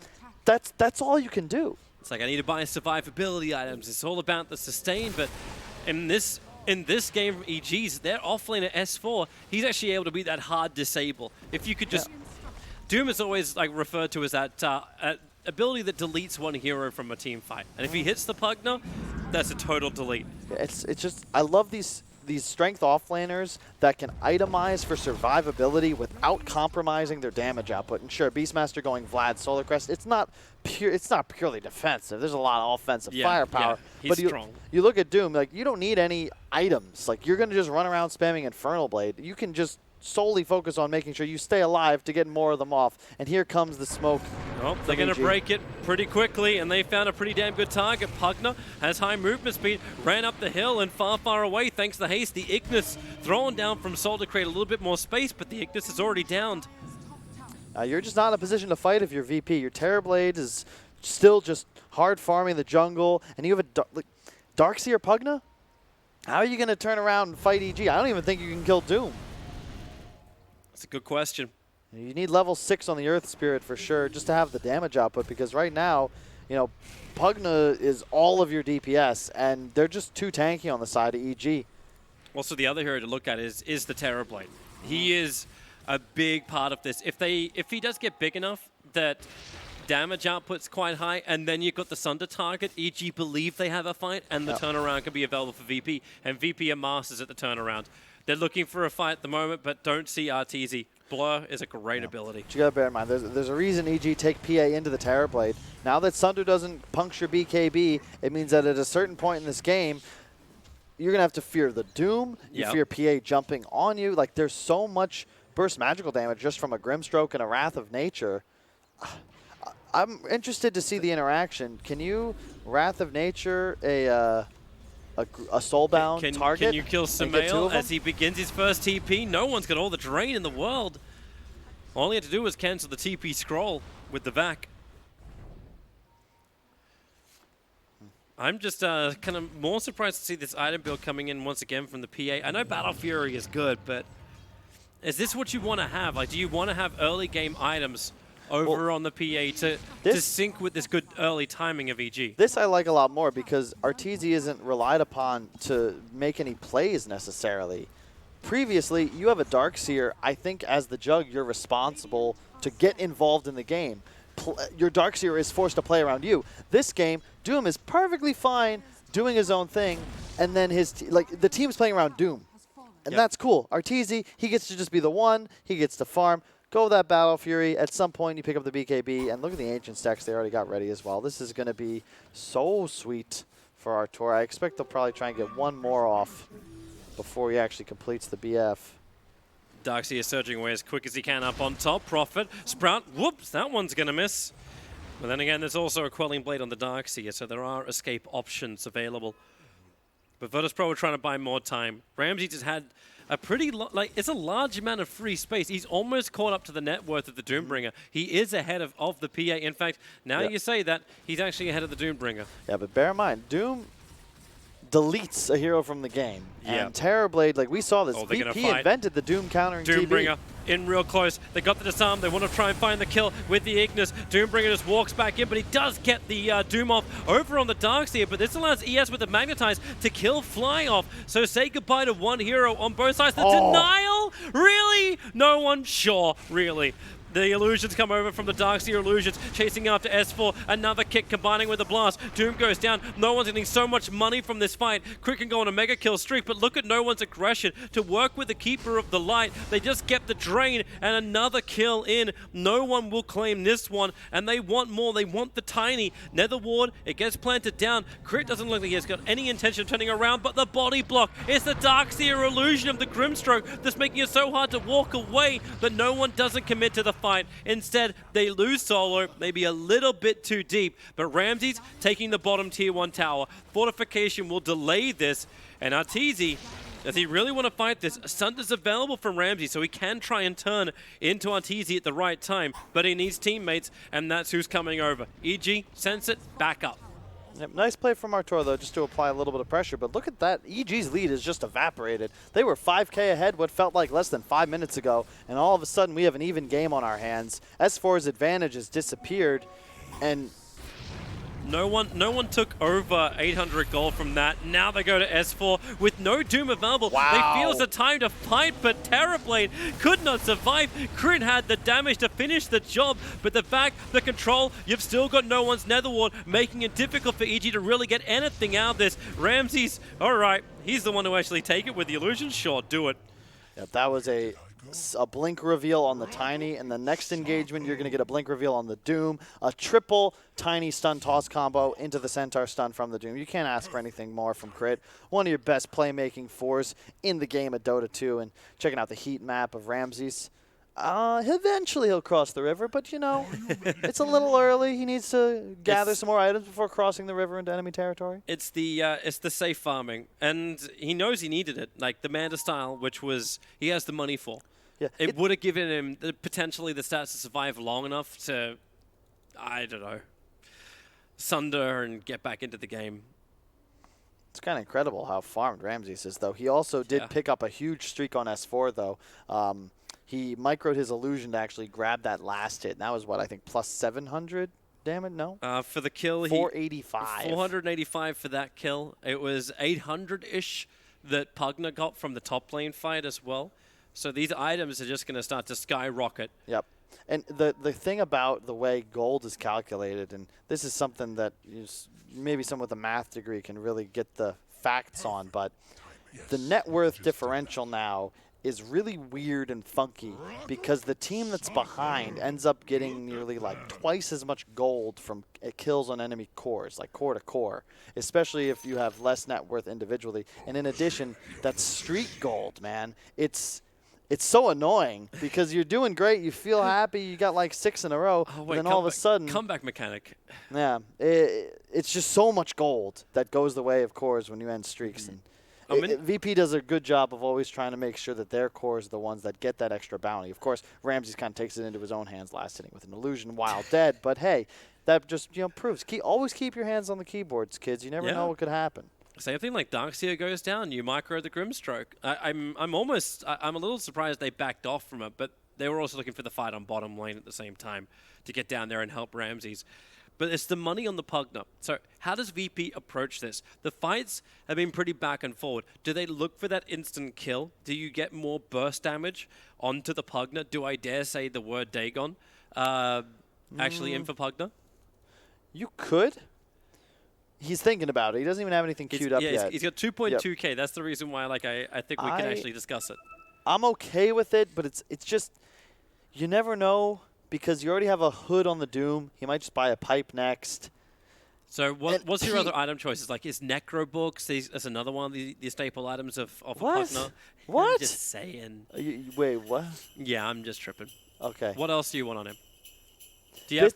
that's all you can do. It's like, I need to buy survivability items. It's all about the sustain, but in this game from EG's, their offlaner S4, he's actually able to be that hard disable. If you could just... Doom is always like referred to as that ability that deletes one hero from a team fight. And if he hits the Pugna, that's a total delete. It's just, I love these strength offlaners that can itemize for survivability without compromising their damage output. And sure, Beastmaster going Vlad Solar Crest, it's not purely defensive. There's a lot of offensive firepower. He's but strong. You look at Doom, like you don't need any items. Like you're gonna just run around spamming Infernal Blade. You can just solely focus on making sure you stay alive to get more of them off. And here comes the smoke. Oh, they're going to break it pretty quickly, and they found a pretty damn good target. Pugna has high movement speed, ran up the hill and far, far away thanks to the haste. The Ignis thrown down from Sol to create a little bit more space, but the Ignis is already downed. You're just not in a position to fight if you're VP. Your Terrorblade is still just hard farming the jungle, and you have a Darkseer Pugna? How are you going to turn around and fight EG? I don't even think you can kill Doom. That's a good question. You need level 6 on the Earth Spirit for sure just to have the damage output, because right now, you know, Pugna is all of your DPS, and they're just too tanky on the side of EG. Also, the other hero to look at is the Terrorblade. He is a big part of this. If he does get big enough that damage output's quite high, and then you've got the Sunder target, EG believe they have a fight, and the turnaround can be available for VP, and VP are masters at the turnaround. They're looking for a fight at the moment, but don't see RTZ. Blur is a great ability. But you gotta bear in mind, there's a reason EG take PA into the Terrorblade. Now that Sunder doesn't puncture BKB, it means that at a certain point in this game, you're gonna have to fear the Doom, you fear PA jumping on you. Like, there's so much burst magical damage just from a Grimstroke and a Wrath of Nature. I'm interested to see the interaction. Can you Wrath of Nature a soulbound target? Can you kill Samael as he begins his first TP? No one's got all the drain in the world. All he had to do was cancel the TP scroll with the vac. I'm just kind of more surprised to see this item build coming in once again from the PA. I know Battle Fury is good, but is this what you want to have? Like, do you want to have early game items over on the PA to sync with this good early timing of EG? This I like a lot more because Arteezy isn't relied upon to make any plays necessarily. Previously, you have a Darkseer. I think as the Jug, you're responsible to get involved in the game. Your Darkseer is forced to play around you. This game, Doom is perfectly fine doing his own thing, and then the team's playing around Doom. And that's cool. Arteezy, he gets to just be the one, he gets to farm. Go with that Battle Fury. At some point, you pick up the BKB, and look at the Ancient stacks they already got ready as well. This is going to be so sweet for Artur. I expect they'll probably try and get one more off before he actually completes the BF. Darkseer is surging away as quick as he can up on top. Prophet, Sprout, whoops, that one's going to miss. But then again, there's also a Quelling Blade on the Darkseer, so there are escape options available. But Virtus.pro are trying to buy more time. Ramsey just had a pretty, it's a large amount of free space. He's almost caught up to the net worth of the Doombringer. He is ahead of the PA. In fact, now you say that, he's actually ahead of the Doombringer. Yeah, but bear in mind, Doom deletes a hero from the game. And Terrorblade, like we saw this, VP invented the Doom countering Doombringer TB. in real close. They got the disarm. They want to try and find the kill with the Ignis. Doombringer just walks back in, but he does get the Doom off over on the Darkseer. But this allows ES with the Magnetize to kill Fly off. So say goodbye to one hero on both sides. The denial? Really? No one? Sure, really. The illusions come over from the Darkseer illusions, chasing after S4. Another kick combining with a blast. Doom goes down. No one's getting so much money from this fight. Crit can go on a mega kill streak, but look at no one's aggression to work with the Keeper of the Light. They just get the drain and another kill in. No one will claim this one, and they want more. They want the tiny Nether Ward. It gets planted down. Crit doesn't look like he has got any intention of turning around, but the body block. It's the Darkseer illusion of the Grimstroke that's making it so hard to walk away, but no one doesn't commit to the fight. Instead, they lose solo, maybe a little bit too deep, but Ramses taking the bottom tier 1 tower. Fortification will delay this, and Arteezy, does he really want to fight this? Sunder's available from Ramsey, so he can try and turn into Arteezy at the right time, but he needs teammates, and that's who's coming over. EG, sense it, back up. Yep, nice play from Arturo, though, just to apply a little bit of pressure. But look at that. EG's lead is just evaporated. They were 5K ahead what felt like less than 5 minutes ago, and all of a sudden we have an even game on our hands. S4's advantage has disappeared, and No one took over 800 gold from that. Now they go to S4 with no Doom available. Wow. They feel it's the time to fight, but Terrorblade could not survive. Crit had the damage to finish the job, but the fact, the control, you've still got no one's Nether Ward, making it difficult for EG to really get anything out of this. Ramses, all right, he's the one to actually take it with the illusion. Sure, do it. yep, that was a blink reveal on the Tiny, and the next engagement you're going to get a blink reveal on the Doom, a triple Tiny stun toss combo into the Centaur stun from the Doom. You can't ask for anything more from Crit. One of your best playmaking fours in the game at Dota 2, and checking out the heat map of Ramses. Eventually he'll cross the river, but you know, it's a little early. He needs to gather some more items before crossing the river into enemy territory. It's the safe farming, and he knows he needed it. Like the Manda style, which was he has the money for. Yeah, it would have given him potentially the stats to survive long enough to, I don't know, sunder and get back into the game. It's kind of incredible how farmed Ramses is, though. He also did pick up a huge streak on S4, though. He microed his illusion to actually grab that last hit. And that was, what, I think plus 700 damage? No? For the kill, 485. 485 for that kill. It was 800-ish that Pugna got from the top lane fight as well. So these items are just going to start to skyrocket. Yep. And the thing about the way gold is calculated, and this is something that maybe someone with a math degree can really get the facts on, but the net worth differential now is really weird and funky because the team that's behind ends up getting nearly like twice as much gold from kills on enemy cores, like core to core, especially if you have less net worth individually. And in addition, that's streak gold, man. It's so annoying because you're doing great, you feel happy, you got like 6 in a row, and then all of a sudden... Comeback mechanic. Yeah, it's just so much gold that goes the way of cores when you end streaks. And VP does a good job of always trying to make sure that their cores are the ones that get that extra bounty. Of course, Ramses kind of takes it into his own hands last hitting with an illusion while dead, but hey, that just proves. Always keep your hands on the keyboards, kids. You never know what could happen. Same thing like Darkseer goes down, you micro the Grimstroke. I'm a little surprised they backed off from it, but they were also looking for the fight on bottom lane at the same time to get down there and help Ramses. But it's the money on the Pugna. So how does VP approach this? The fights have been pretty back and forward. Do they look for that instant kill? Do you get more burst damage onto the Pugna? Do I dare say the word Dagon actually in for Pugna? You could. He's thinking about it. He doesn't even have anything queued up yet. He's got 2.2k. That's the reason why I think we can actually discuss it. I'm okay with it, but it's just you never know because you already have a hood on the Doom. He might just buy a pipe next. So what's your other item choices? Like is Necro Books? That's another one of the staple items of a Pugna. What? I'm just saying. Wait, what? Yeah, I'm just tripping. Okay. What else do you want on him?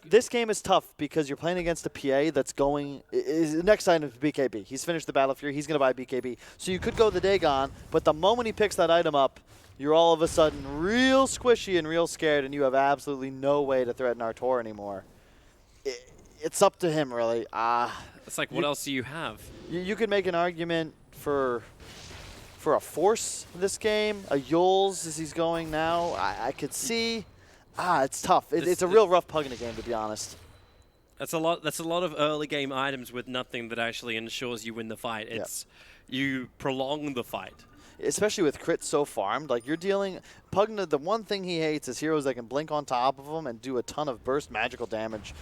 This game is tough because you're playing against a PA that's going... The next item is BKB. He's finished the Battle Fury. He's going to buy BKB. So you could go the Dagon, but the moment he picks that item up, you're all of a sudden real squishy and real scared, and you have absolutely no way to threaten Artur anymore. It's up to him, really. It's like, what else do you have? You could make an argument for a Force this game, a Yules as he's going now. I could see... it's tough. It's a real rough Pugna game, to be honest. That's a lot of early game items with nothing that actually ensures you win the fight. You prolong the fight. especially with crit so farmed, like you're dealing, Pugna, the one thing he hates is heroes that can blink on top of him and do a ton of burst magical damage,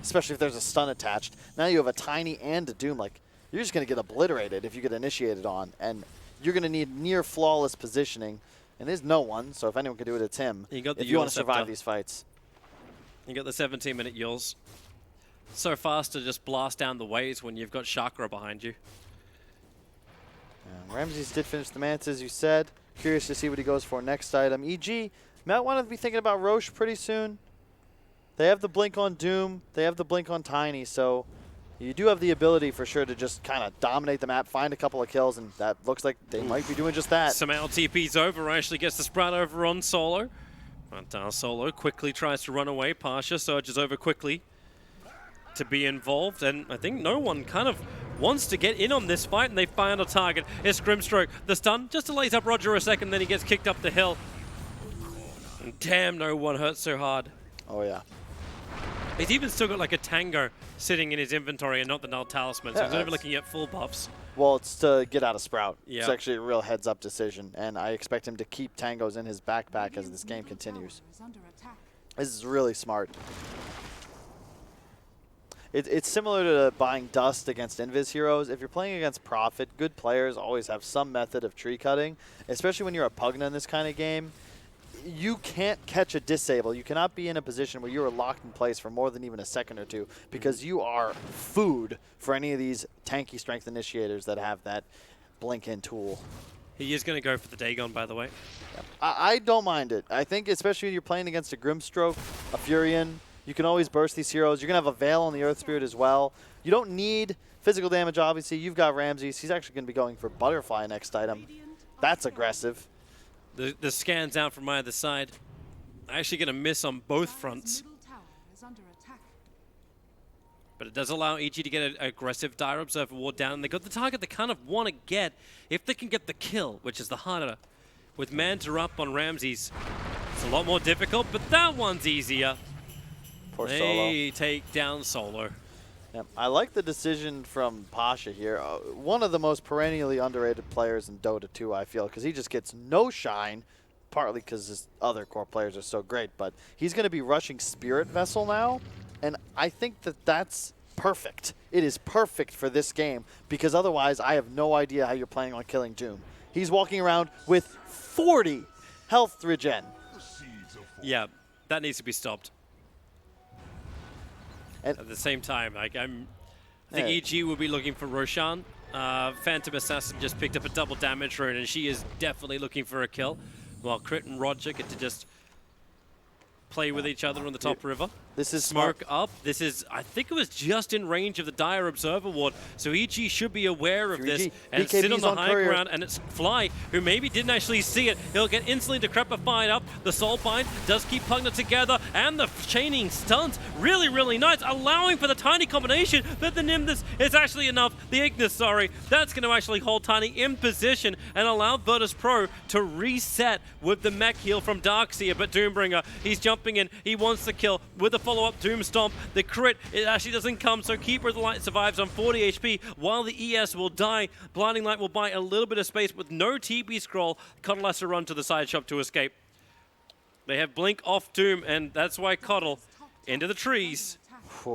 especially if there's a stun attached. Now you have a Tiny and a Doom, like you're just going to get obliterated if you get initiated on, and you're going to need near flawless positioning, and there's no one, so if anyone can do it, it's him, if you want to survive these fights. You got the 17-minute Yules. So fast to just blast down the waves when you've got Chakra behind you. Ramses did finish the Manta, as you said. Curious to see what he goes for next item. EG might want to be thinking about Roche pretty soon. They have the blink on Doom. They have the blink on Tiny, so you do have the ability for sure to just kind of dominate the map, find a couple of kills, and that looks like they might be doing just that. Somehow TP's over, actually gets the Sprout over on Solo. But Solo quickly tries to run away. Pasha surges over quickly to be involved, and I think no one kind of wants to get in on this fight, and they find a target. It's Grimstroke. The stun just delays up Roger a second, then he gets kicked up the hill. And damn, no one hurts so hard. Oh, yeah. He's even still got like a Tango sitting in his inventory and not the Null Talisman, so Yeah, he's not even looking at full buffs. Well, it's to get out of Sprout. Yeah. It's actually a real heads-up decision, and I expect him to keep Tangos in his backpack as this game continues. This is really smart. It's similar to buying Dust against Invis heroes. If you're playing against Prophet, good players always have some method of tree cutting, especially when you're a Pugna in this kind of game. You can't catch a disable. You cannot be in a position where you are locked in place for more than even a second or two, because you are food for any of these tanky strength initiators that have that blink-in tool. He is going to go for the Dagon, by the way. I don't mind it. I think especially when you're playing against a Grimstroke, a Furion, you can always burst these heroes. You're going to have a Veil on the Earth Spirit as well. You don't need physical damage, obviously. You've got Ramses. He's actually going to be going for Butterfly next item. That's aggressive. The scans out from either side. Actually going to miss on both fronts. But it does allow EG to get an aggressive Dire Observer ward down. And they got the target they kind of want to get if they can get the kill, which is the harder. With Manta up on Ramses, it's a lot more difficult, but that one's easier. Poor Solo. They take down Solo. Yeah, I like the decision from Pasha here. One of the most perennially underrated players in Dota 2, I feel, because he just gets no shine, partly because his other core players are so great, but he's going to be rushing Spirit Vessel now, and I think that that's perfect. It is perfect for this game, because otherwise I have no idea how you're planning on killing Doom. He's walking around with 40 health regen. Yeah, that needs to be stopped. And at the same time, like I think EG will be looking for Roshan. Phantom Assassin just picked up a double damage rune, and she is definitely looking for a kill. While Crit and Roger get to just play with each other on the top river. This is Smoke up. This is, I think it was just in range of the Dire Observer ward, so EG should be aware of this and BKB's sit on the high courier. ground, and it's Fly, who maybe didn't actually see it. He'll get instantly decrepified up. The Soulbind does keep Pugna together, and the chaining stuns really, really nice, allowing for the Tiny combination, but the Nimbus is actually enough. The Ignis, sorry, that's going to actually hold Tiny in position and allow Virtus.pro to reset with the mech heal from Darkseer, but Doombringer, he's jumping in, he wants the kill with the follow-up Doom Stomp. The crit, it actually doesn't come, so Keeper of the Light survives on 40 HP, while the ES will die. Blinding Light will buy a little bit of space with no TP scroll. Coddle has to run to the side shop to escape. They have Blink off Doom, and that's why Coddle, into the trees,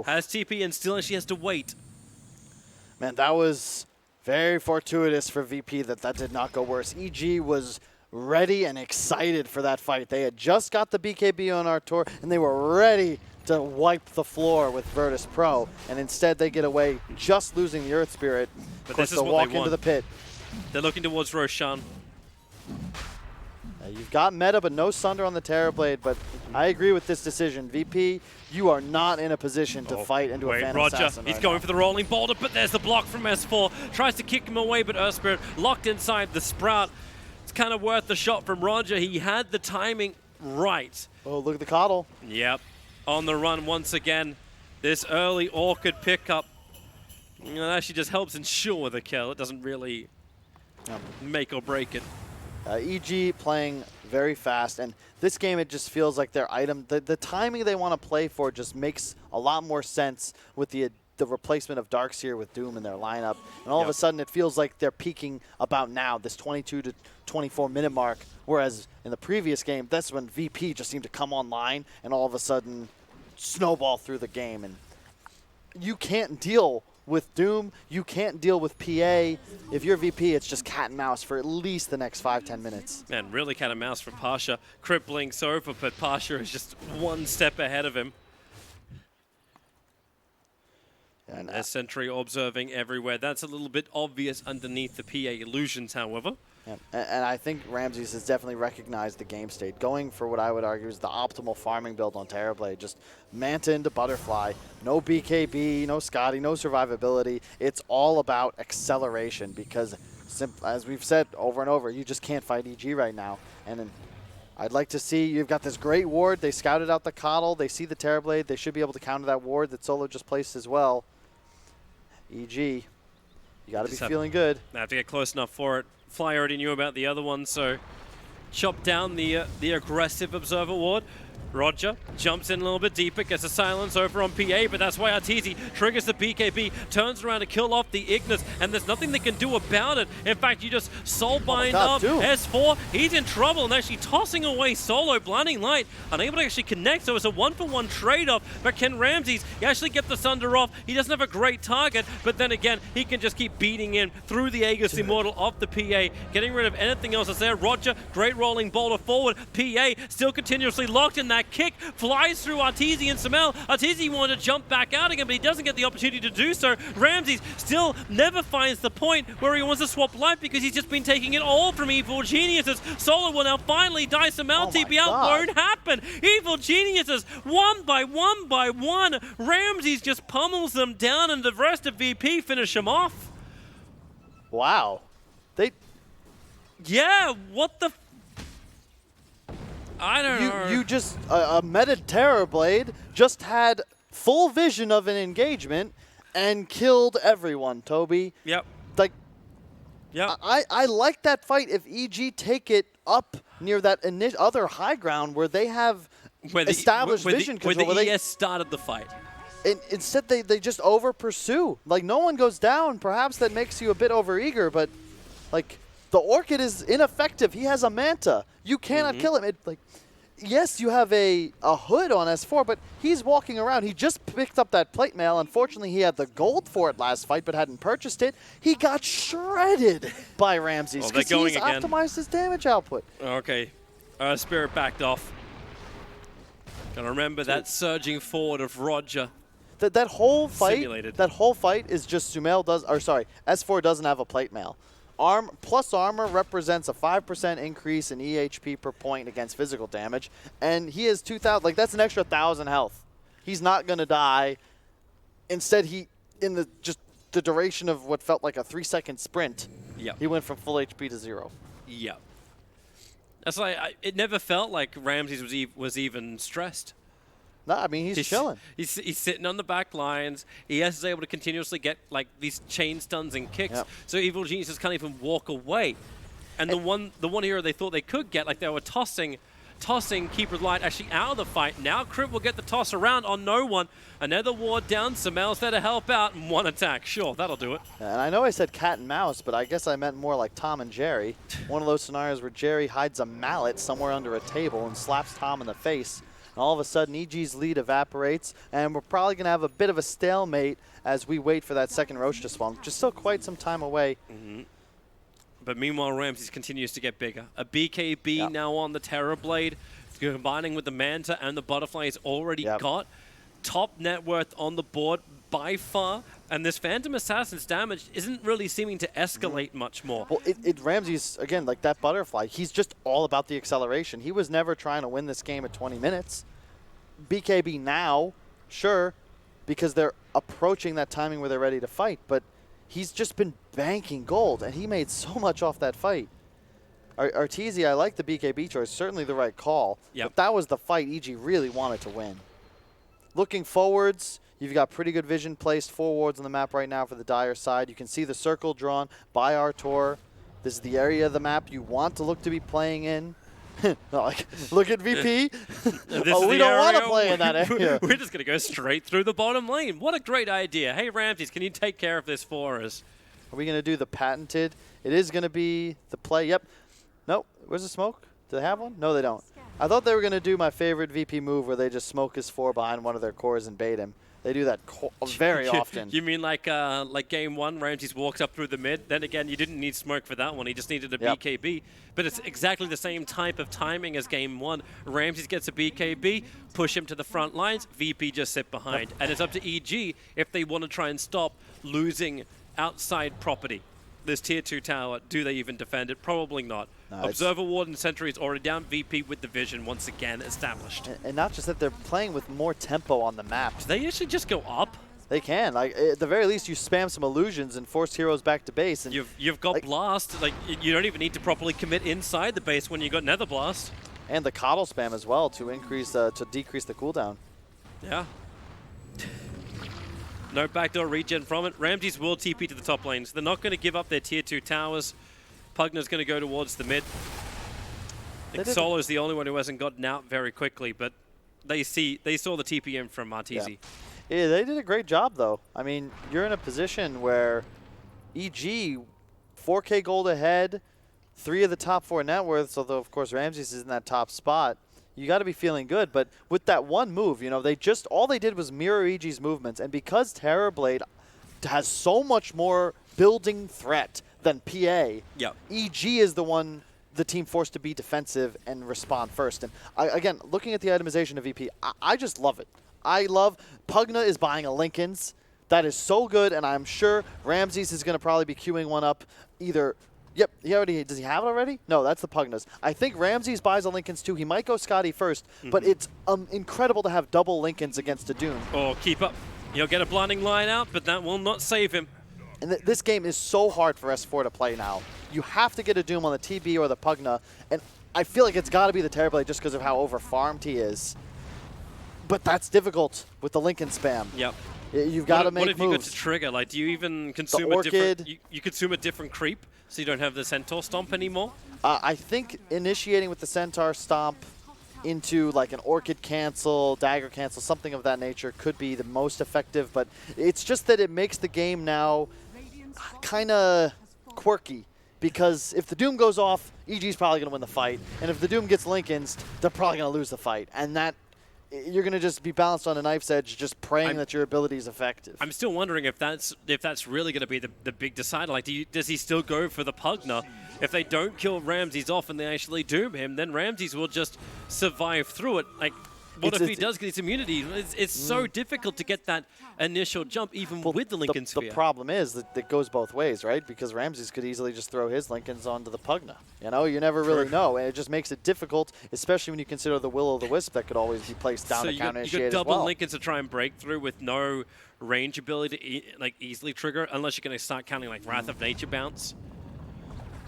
has TP and still actually has to wait. Man, that was very fortuitous for VP that did not go worse. EG was ready and excited for that fight. They had just got the BKB on our tour, and they were ready to wipe the floor with Virtus.pro, and instead they get away just losing the Earth Spirit. But of course, this is they'll what walk they want. into the pit. They're looking towards Roshan. You've got meta, but no Sunder on the Terrorblade, but I agree with this decision. VP, you are not in a position to fight into a Phantom Roger, Assassin he's right going now. for the rolling boulder, but there's the block from S4. Tries to kick him away, but Earth Spirit locked inside the Sprout. It's kind of worth the shot from Roger. He had the timing right. Oh, look at the Coddle. Yep, on the run once again. This early Orchid pickup, you know, actually just helps ensure the kill. It doesn't really make or break it. EG playing very fast, and this game it just feels like their item, the timing they want to play for just makes a lot more sense with the the replacement of Darkseer with Doom in their lineup. And all of a sudden, it feels like they're peaking about now, this 22 to 24 minute mark. Whereas in the previous game, that's when VP just seemed to come online and all of a sudden snowball through the game. And you can't deal with Doom. You can't deal with PA. If you're VP, it's just cat and mouse for at least the next 5-10 minutes. Man, really cat and mouse for Pasha. Crippling over, but Pasha is just one step ahead of him. And There's Sentry observing everywhere. That's a little bit obvious underneath the PA illusions, however. yeah. And I think Ramses has definitely recognized the game state, going for what I would argue is the optimal farming build on Terrorblade. Just Manta into Butterfly, no BKB, no Scotty, no survivability. It's all about acceleration because, as we've said over and over, you just can't fight EG right now. And then I'd like to see, you've got this great ward. They scouted out the Coddle. They see the Terrorblade. They should be able to counter that ward that Solo just placed as well. EG, you got to be feeling good. Have to get close enough for it. Fly already knew about the other one, so chop down the aggressive Observer ward. Roger jumps in a little bit deeper, gets a silence over on PA, but that's why Arteezy triggers the BKB, turns around to kill off the Ignis, and there's nothing they can do about it. In fact, you just soulbind up S4. He's in trouble and actually tossing away Solo. Blinding Light, unable to actually connect, so it's a one-for-one trade-off. But can Ramses actually get the Sunder off? He doesn't have a great target, but then again, he can just keep beating in through the Aegis Immortal of the PA, getting rid of anything else that's there. Roger, great rolling boulder forward. PA still continuously locked in that kick, flies through Arteezy and Samel. Arteezy wanted to jump back out again, but he doesn't get the opportunity to do so. Ramses still never finds the point where he wants to swap life because he's just been taking it all from Evil Geniuses. Solo will now finally die. Samel TP out won't happen. Evil Geniuses, one by one. Ramses just pummels them down and the rest of VP finish him off. Wow. Yeah, what the... I don't know. You just, a meta Terrorblade just had full vision of an engagement and killed everyone, Toby. Yep. Like, yep. I like that fight if EG take it up near that other high ground where they have established vision control. Where the ES started the fight. And instead, they just over-pursue. Like, no one goes down. Perhaps that makes you a bit over-eager, but, like, the Orchid is ineffective. He has a Manta. You cannot kill him. Yes, you have a hood on S4, but he's walking around. He just picked up that plate mail. Unfortunately, he had the gold for it last fight, but hadn't purchased it. He got shredded by Ramses because he's optimized his damage output. Okay. Spirit backed off. Gotta remember that surging forward of Roger. That whole fight, Simulated. that whole fight is just S4 doesn't have a plate mail. Plus armor represents a 5% increase in EHP per point against physical damage, and he has 2,000. Like, that's an extra 1,000 health. He's not gonna die. Instead, in the duration of what felt like a 3-second sprint, he went from full HP to 0. Yep. That's like it never felt like Ramses was even stressed. No, I mean, he's chilling. He's sitting on the back lines. ES is able to continuously get like these chain stuns and kicks. So Evil Geniuses can't even walk away. And the one hero they thought they could get, like they were tossing Keeper's Light actually out of the fight. Now Crip will get the toss around on no one. Another ward down. Samel's there to help out. And one attack. Sure, that'll do it. And I know I said cat and mouse, but I guess I meant more like Tom and Jerry. One of those scenarios where Jerry hides a mallet somewhere under a table and slaps Tom in the face. And all of a sudden, EG's lead evaporates, and we're probably going to have a bit of a stalemate as we wait for that second Roach to spawn, which is still quite some time away. But meanwhile, Ramses continues to get bigger. A BKB now on the Terrorblade, combining with the Manta and the Butterfly he's already got. Top net worth on the board by far, and this Phantom Assassin's damage isn't really seeming to escalate much more. Well, Ramses, again, like that Butterfly, he's just all about the acceleration. He was never trying to win this game at 20 minutes. BKB now, sure, because they're approaching that timing where they're ready to fight, but he's just been banking gold, and he made so much off that fight. Arteezy, I like the BKB choice, certainly the right call, but that was the fight EG really wanted to win. Looking forwards, you've got pretty good vision placed 4 wards on the map right now for the Dire side. You can see the circle drawn by Artur. This is the area of the map you want to look to be playing in. Like, look at VP. This Oh, is we the don't want to area play in that area. We're just going to go straight through the bottom lane. What a great idea. Hey, Ramses, can you take care of this for us? Are we going to do the patented? It is going to be the play. Yep. Nope. Where's the smoke? Do they have one? No, they don't. I thought they were going to do my favorite VP move where they just smoke his 4 behind one of their cores and bait him. They do that very often. You mean like game 1, Ramses walks up through the mid? Then again, you didn't need smoke for that one. He just needed a BKB. But it's exactly the same type of timing as game 1. Ramses gets a BKB, push him to the front lines, VP just sit behind. And it's up to EG if they want to try and stop losing outside property. This tier 2 tower, do they even defend it? Probably not. No, Observer Ward and Sentry is already down. VP with the vision once again established. And not just that, they're playing with more tempo on the map. Do they actually just go up? They can. Like, at the very least, you spam some illusions and force heroes back to base. And You've got like, Blast. Like, you don't even need to properly commit inside the base when you got Nether Blast. and the coddle spam as well to increase to decrease the cooldown. Yeah. No backdoor regen from it. Ramses will TP to the top lanes. They're not going to give up their tier 2 towers. Pugner's going to go towards the mid. I think Solo's the only one who hasn't gotten out very quickly, but they saw the TPM from Martisi. Yeah, they did a great job, though. I mean, you're in a position where EG, 4K gold ahead, 3 of the top 4 net worths, although, of course, Ramses is in that top spot. You got to be feeling good. But with that one move, you know, all they did was mirror EG's movements. And because Terrorblade has so much more building threat than PA, EG is the team forced to be defensive and respond first. And again, looking at the itemization of VP, I just love it. I love Pugna is buying a Linken's. That is so good, and I'm sure Ramses is going to probably be queuing one up either. Yep, does he have it already? No, that's the Pugnas. I think Ramses buys a Linken's too. He might go Scotty first, but it's incredible to have double Linken's against a Doom. Oh, keep up. He'll get a blinding line out, but that will not save him. And this game is so hard for S4 to play now. You have to get a Doom on the TB or the Pugna, and I feel like it's got to be the Terrorblade just because of how over-farmed he is. But that's difficult with the Linken spam. Yep. You've got to make moves. What have you got to trigger? Like, do you even consume a different... You consume a different creep, so you don't have the Centaur Stomp anymore? I think initiating with the Centaur Stomp into like an Orchid cancel, Dagger cancel, something of that nature could be the most effective, but it's just that it makes the game now kind of quirky. Because if the Doom goes off, EG's probably going to win the fight. And if the Doom gets Linken's, they're probably going to lose the fight. And that... you're going to just be balanced on a knife's edge, just praying that your ability is effective. I'm still wondering if that's really going to be the big decider. Like, does he still go for the Pugna? If they don't kill Ramses off and they actually doom him, then Ramses will just survive through it. Like, what if he does get his immunity? It's so difficult to get that initial jump, even with the Linken Sphere. The problem is that it goes both ways, right? Because Ramses could easily just throw his Linken's onto the Pugna. You know, you never really know, and it just makes it difficult, especially when you consider the Will-O'-the-Wisp that could always be placed down to counter-initiate as well. You got double Linken's to try and break through with no range ability to easily trigger, unless you're going to start counting like Wrath of Nature bounce.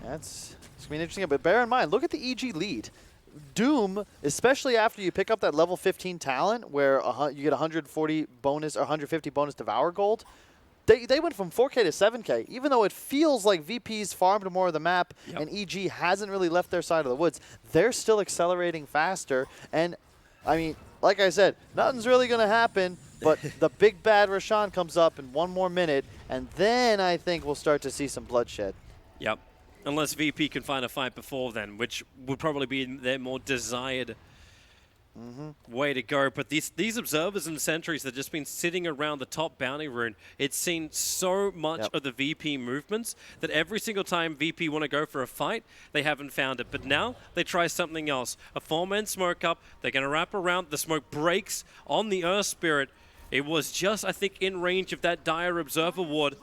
It's going to be interesting, but bear in mind, look at the EG lead. Doom, especially after you pick up that level 15 talent where you get 140 bonus or 150 bonus Devour Gold, they went from 4K to 7K. Even though it feels like VP's farmed more of the map and EG hasn't really left their side of the woods, they're still accelerating faster. And, I mean, like I said, nothing's really going to happen, but the big bad Roshan comes up in 1 more minute, and then I think we'll start to see some bloodshed. Yep. Unless VP can find a fight before then, which would probably be their more desired way to go. But these observers and sentries that have just been sitting around the top bounty rune, it's seen so much of the VP movements that every single time VP want to go for a fight, they haven't found it. But now they try something else. A 4-man smoke up, they're going to wrap around, the smoke breaks on the Earth Spirit. It was just, I think, in range of that dire observer ward.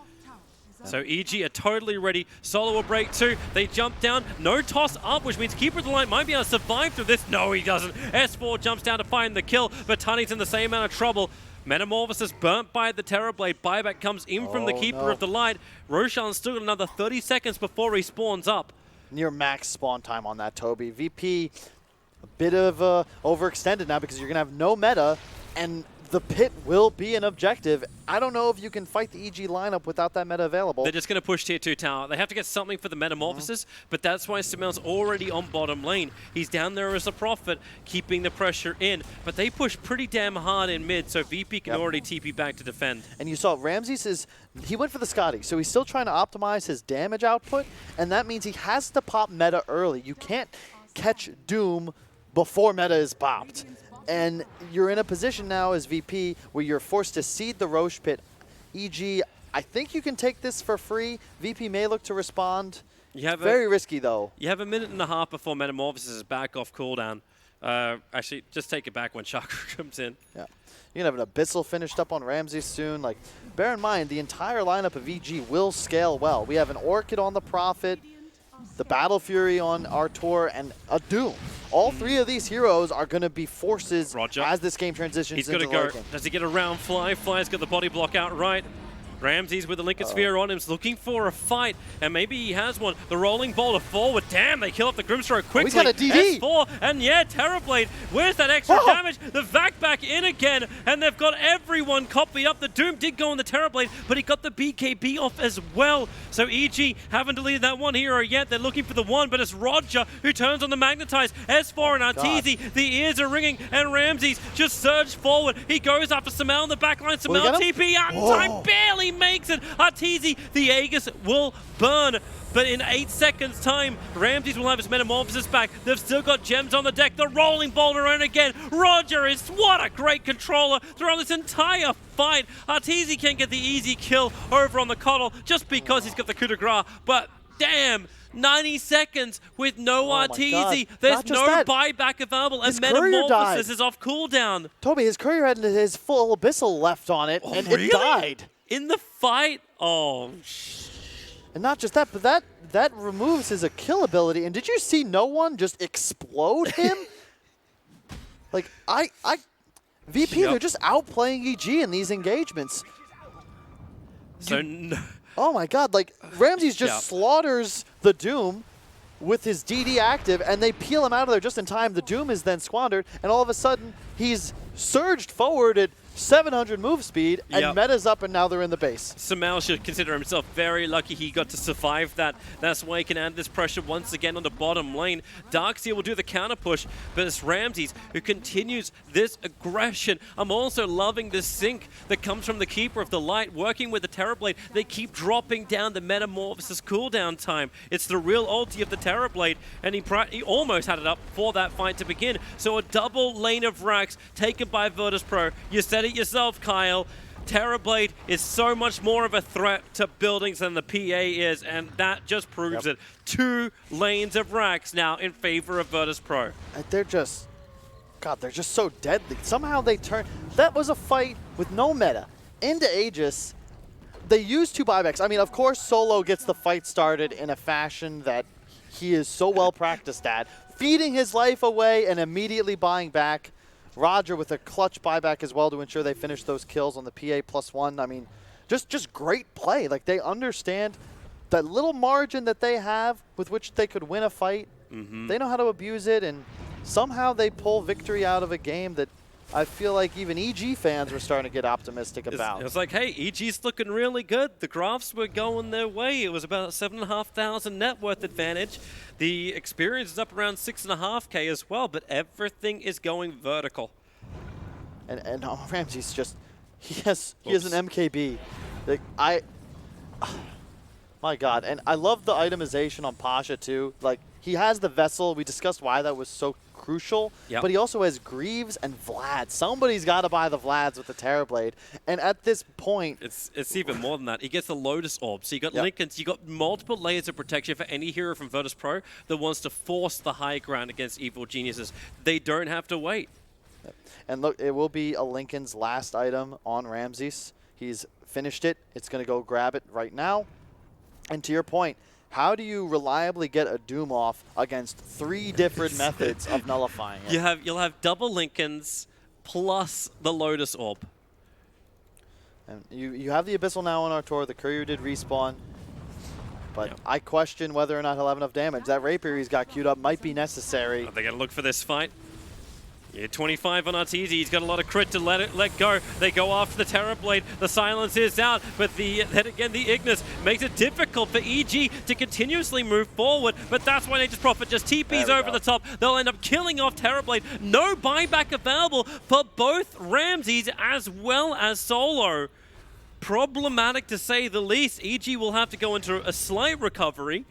So EG are totally ready. Solo will break too. They jump down. No toss up, which means Keeper of the Light might be able to survive through this. No, he doesn't. S4 jumps down to find the kill, but Tunny's in the same amount of trouble. Metamorphosis burnt by the Terrorblade. Buyback comes in from the Keeper of the Light. Roshan's still got another 30 seconds before he spawns up. Near max spawn time on that, Toby. VP, a bit of overextended now because you're going to have no meta, and the pit will be an objective. I don't know if you can fight the EG lineup without that meta available. They're just going to push tier 2 tower. They have to get something for the Metamorphosis, but that's why Samel's already on bottom lane. He's down there as a prophet, keeping the pressure in, but they push pretty damn hard in mid, so VP can already TP back to defend. And you saw Ramses he went for the Scotty, so he's still trying to optimize his damage output, and that means he has to pop meta early. You can't catch Doom before meta is popped. And you're in a position now as VP where you're forced to seed the Roche pit. EG, I think you can take this for free. VP may look to respond. Very risky, though. You have a minute and a half before Metamorphosis is back off cooldown. Actually, just take it back when Chakra comes in. Yeah. You're going to have an Abyssal finished up on Ramsey soon. Like, bear in mind, the entire lineup of EG will scale well. We have an Orchid on the Prophet, the Battle Fury on Artur, and a Doom. All three of these heroes are going to be forces as this game transitions He's into going to the go. late game. Does he get around Fly? Fly's got the body block out right. Ramses with the Lincoln Sphere on him is looking for a fight, and maybe he has one. The rolling boulder forward. Damn, they kill off the Grimstroke quickly. He's got a DD. S4, and yeah, Terrorblade. Where's that extra damage? The Vac back in again, and they've got everyone copied up. The Doom did go on the Terrorblade, but he got the BKB off as well. So EG haven't deleted that one hero yet. They're looking for the one, but it's Roger who turns on the Magnetize. S4 and Arteezy, the ears are ringing, and Ramses just surged forward. He goes after Samel in the backline. Samel TP out in time, barely makes it. Arteezy, the Aegis will burn. But in 8 seconds time, Ramses will have his Metamorphosis back. They've still got gems on the deck. The rolling boulder in again. Roger is, what a great controller throughout this entire fight. Arteezy can't get the easy kill over on the Coddle just because he's got the coup de grace. But damn, 90 seconds with no Arteezy. There's no buyback available, and Metamorphosis is off cooldown. Toby, his courier had his full Abyssal left on it, and it died. In the fight? Oh, and not just that, but that removes his kill ability. And did you see no one just explode him? Like, VP, they're just outplaying EG in these engagements. So oh my god, like, Ramses just slaughters the Doom with his DD active, and they peel him out of there just in time. The Doom is then squandered, and all of a sudden, he's surged forward at 700 move speed, and meta's up, and now they're in the base. Samel should consider himself very lucky he got to survive that. That's why he can add this pressure once again on the bottom lane. Darkseer will do the counter push, but it's Ramses who continues this aggression. I'm also loving the sync that comes from the Keeper of the Light, working with the Terrorblade. They keep dropping down the Metamorphosis cooldown time. It's the real ulti of the Terrorblade, and he almost had it up for that fight to begin. So a double lane of racks taken by Virtus.pro. You said it yourself, Kyle. Terrorblade is so much more of a threat to buildings than the PA is, and that just proves it. 2 lanes of racks now in favor of Virtus.pro. They're just, God, they're just so deadly. Somehow they turn, that was a fight with no meta. Into Aegis, they used 2 buybacks. I mean, of course, Solo gets the fight started in a fashion that he is so well practiced at, feeding his life away and immediately buying back. Roger with a clutch buyback as well to ensure they finish those kills on the PA +1. I mean, just great play. Like, they understand that little margin that they have with which they could win a fight. They know how to abuse it, and somehow they pull victory out of a game that I feel like even EG fans were starting to get optimistic about. It's like, hey, EG's looking really good. The graphs were going their way. It was about 7,500 net worth advantage. The experience is up around 6.5K as well, but everything is going vertical. And Ramsey's just, he has an MKB. Like, my God. And I love the itemization on Pasha too. Like, he has the Vessel. We discussed why that was so crucial, but he also has Greaves and Vlad. Somebody's got to buy the Vlads with the Terrorblade, and at this point, it's even more than that. He gets the Lotus Orb, so you got Lincolns, you got multiple layers of protection for any hero from Virtus.pro that wants to force the high ground against evil geniuses. They don't have to wait. And look, it will be a Lincoln's last item on Ramses. He's finished it. It's going to go grab it right now. And to your point, how do you reliably get a Doom off against 3 different methods of nullifying it? You'll have double Lincolns plus the Lotus Orb. And you have the Abyssal now on Artur. The Courier did respawn. But I question whether or not he'll have enough damage. That Rapier he's got queued up might be necessary. Are they going to look for this fight? Yeah, 25 on Arteezy. He's got a lot of crit to let go. They go after the Terrorblade. The silence is out, but then again, the Ignis makes it difficult for EG to continuously move forward. But that's why Nature's Prophet just TPs over the top. They'll end up killing off Terrorblade. No buyback available for both Ramses as well as Solo. Problematic to say the least. EG will have to go into a slight recovery.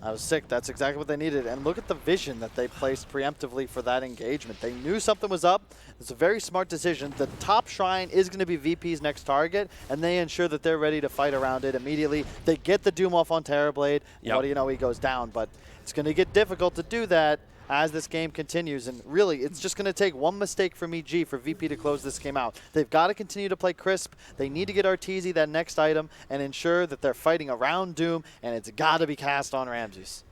I was sick. That's exactly what they needed. And look at the vision that they placed preemptively for that engagement. They knew something was up. It's a very smart decision. The top shrine is going to be VP's next target, and they ensure that they're ready to fight around it immediately. They get the Doom off on Terrorblade. Yep. What do you know? He goes down. But it's going to get difficult to do that as this game continues. And really, it's just going to take one mistake from EG for VP to close this game out. They've got to continue to play crisp. They need to get Arteezy that next item and ensure that they're fighting around Doom, and it's got to be cast on Ramses.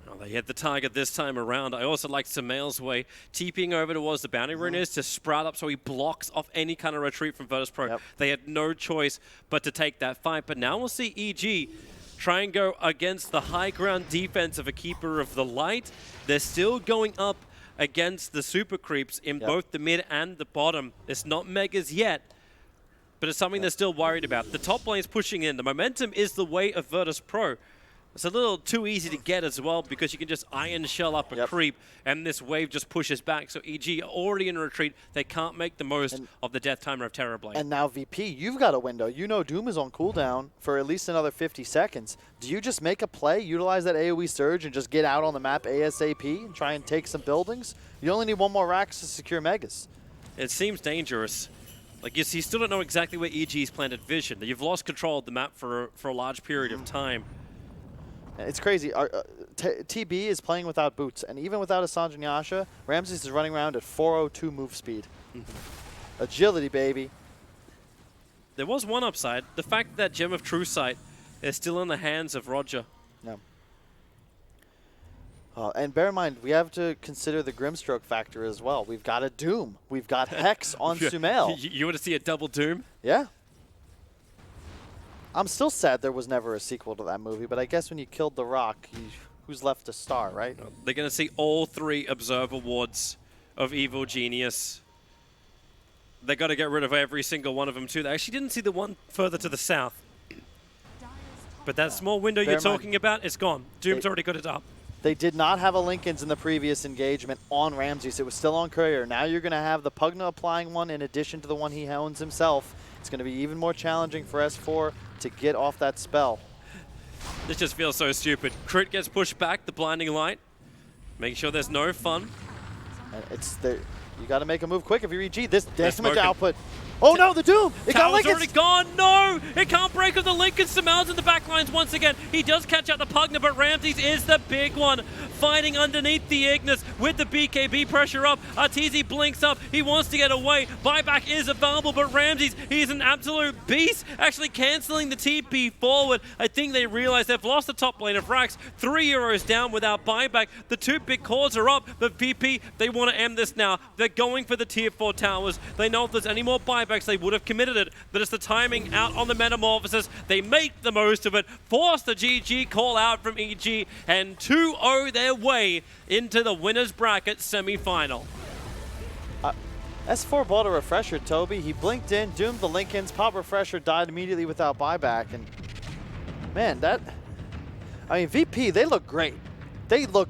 Oh, they hit the target this time around. I also like Sumail's way, TPing over towards the bounty runners to sprout up so he blocks off any kind of retreat from Virtus.pro. Yep. They had no choice but to take that fight. But now we'll see EG try and go against the high ground defense of a Keeper of the Light. They're still going up against the super creeps in both the mid and the bottom. It's not megas yet, but it's something they're still worried about. The top lane is pushing in. The momentum is the way of Virtus.pro. It's a little too easy to get as well because you can just iron shell up a creep and this wave just pushes back. So EG already in retreat. They can't make the most of the death timer of Terrorblade. And now VP, you've got a window. You know Doom is on cooldown for at least another 50 seconds. Do you just make a play, utilize that AoE surge, and just get out on the map ASAP and try and take some buildings? You only need one more Rax to secure Megas. It seems dangerous. Like, you still don't know exactly where EG's planted vision. You've lost control of the map for a large period of time. It's crazy. TB is playing without boots, and even without a Sanj and Yasha, Ramses is running around at 402 move speed. Agility, baby. There was one upside. The fact that Gem of True Sight is still in the hands of Roger. No. And bear in mind, we have to consider the Grimstroke factor as well. We've got a Doom. We've got Hex on Sumail. You want to see a double Doom? Yeah. I'm still sad there was never a sequel to that movie, but I guess when you killed The Rock, who's left to star, right? They're going to see all 3 Observer Wards of Evil Genius. They got to get rid of every single one of them too. They actually didn't see the one further to the south. But that small window you're talking about, it's gone. Doom's already got it up. They did not have a Lincoln's in the previous engagement on Ramses. It was still on Courier. Now you're going to have the Pugna applying one in addition to the one he owns himself. It's going to be even more challenging for S4 to get off that spell. This just feels so stupid. Crit gets pushed back, the blinding light. Making sure there's no fun. And you got to make a move quick if you're EG. This damage output. Oh no, the Doom! It got Lincoln's! Already gone! No! It can't break up the Lincoln. Sumail's in the back lines once again. He does catch out the Pugna, but Ramses is the big one. Fighting underneath the Ignis with the BKB pressure up. Arteezy blinks up. He wants to get away. Buyback is available, but Ramses, he's an absolute beast. Actually cancelling the TP forward. I think they realize they've lost the top lane of Rax. 3 euros down without buyback. The 2 big cores are up, but VP, they want to end this now. They're going for the tier 4 towers. They know if there's any more buybacks, they would have committed it, but it's the timing out on the Metamorphosis. They make the most of it, force the GG call out from EG, and 2-0 their way into the winner's bracket semi-final. S4 bought a refresher, Toby. He blinked in, doomed the Lincolns, pop refresher, died immediately without buyback, and man, I mean, VP, they look great. They look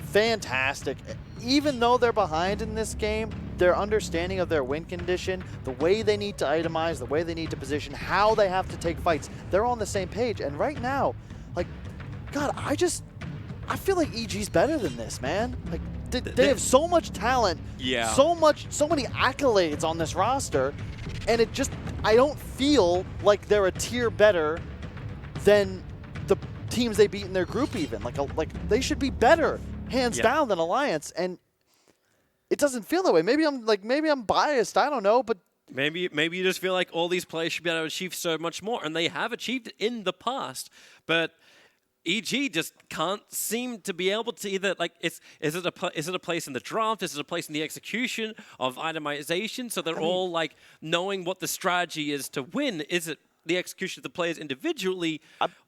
fantastic. Even though they're behind in this game, their understanding of their win condition, the way they need to itemize, the way they need to position, how they have to take fights, they're on the same page. And right now, like, God, I feel like EG's better than this, man. Like, they have so much talent, so many accolades on this roster, and I don't feel like they're a tier better than the teams they beat in their group even. Like they should be better, hands down, than Alliance, and it doesn't feel that way. Maybe I'm biased, I don't know, but maybe you just feel like all these players should be able to achieve so much more, and they have achieved it in the past, but EG just can't seem to be able to either, like, is it a place in the draft? Is it a place in the execution of itemization? So they're all like knowing what the strategy is to win. Is it the execution of the players individually,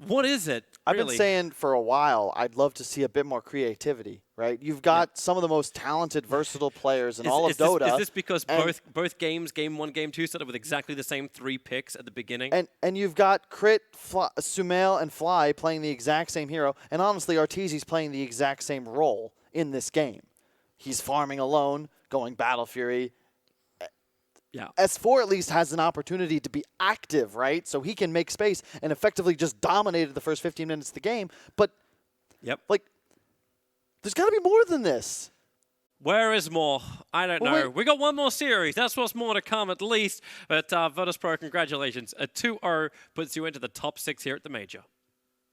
what is it? I've really? been saying for a while, I'd love to see a bit more creativity, right? You've got some of the most talented, versatile players in all of Dota. Is this because both games, Game 1, Game 2, started with exactly the same 3 picks at the beginning? And you've got Crit, Sumail, and Fly playing the exact same hero, and honestly, Arteezy's playing the exact same role in this game. He's farming alone, going Battle Fury. Yeah. S4 at least has an opportunity to be active, right? So he can make space and effectively just dominated the first 15 minutes of the game. But, like, there's got to be more than this. Where is more? I don't know. Wait. We got one more series. That's what's more to come at least. But Virtus.pro, congratulations. A 2-0 puts you into the top 6 here at the Major.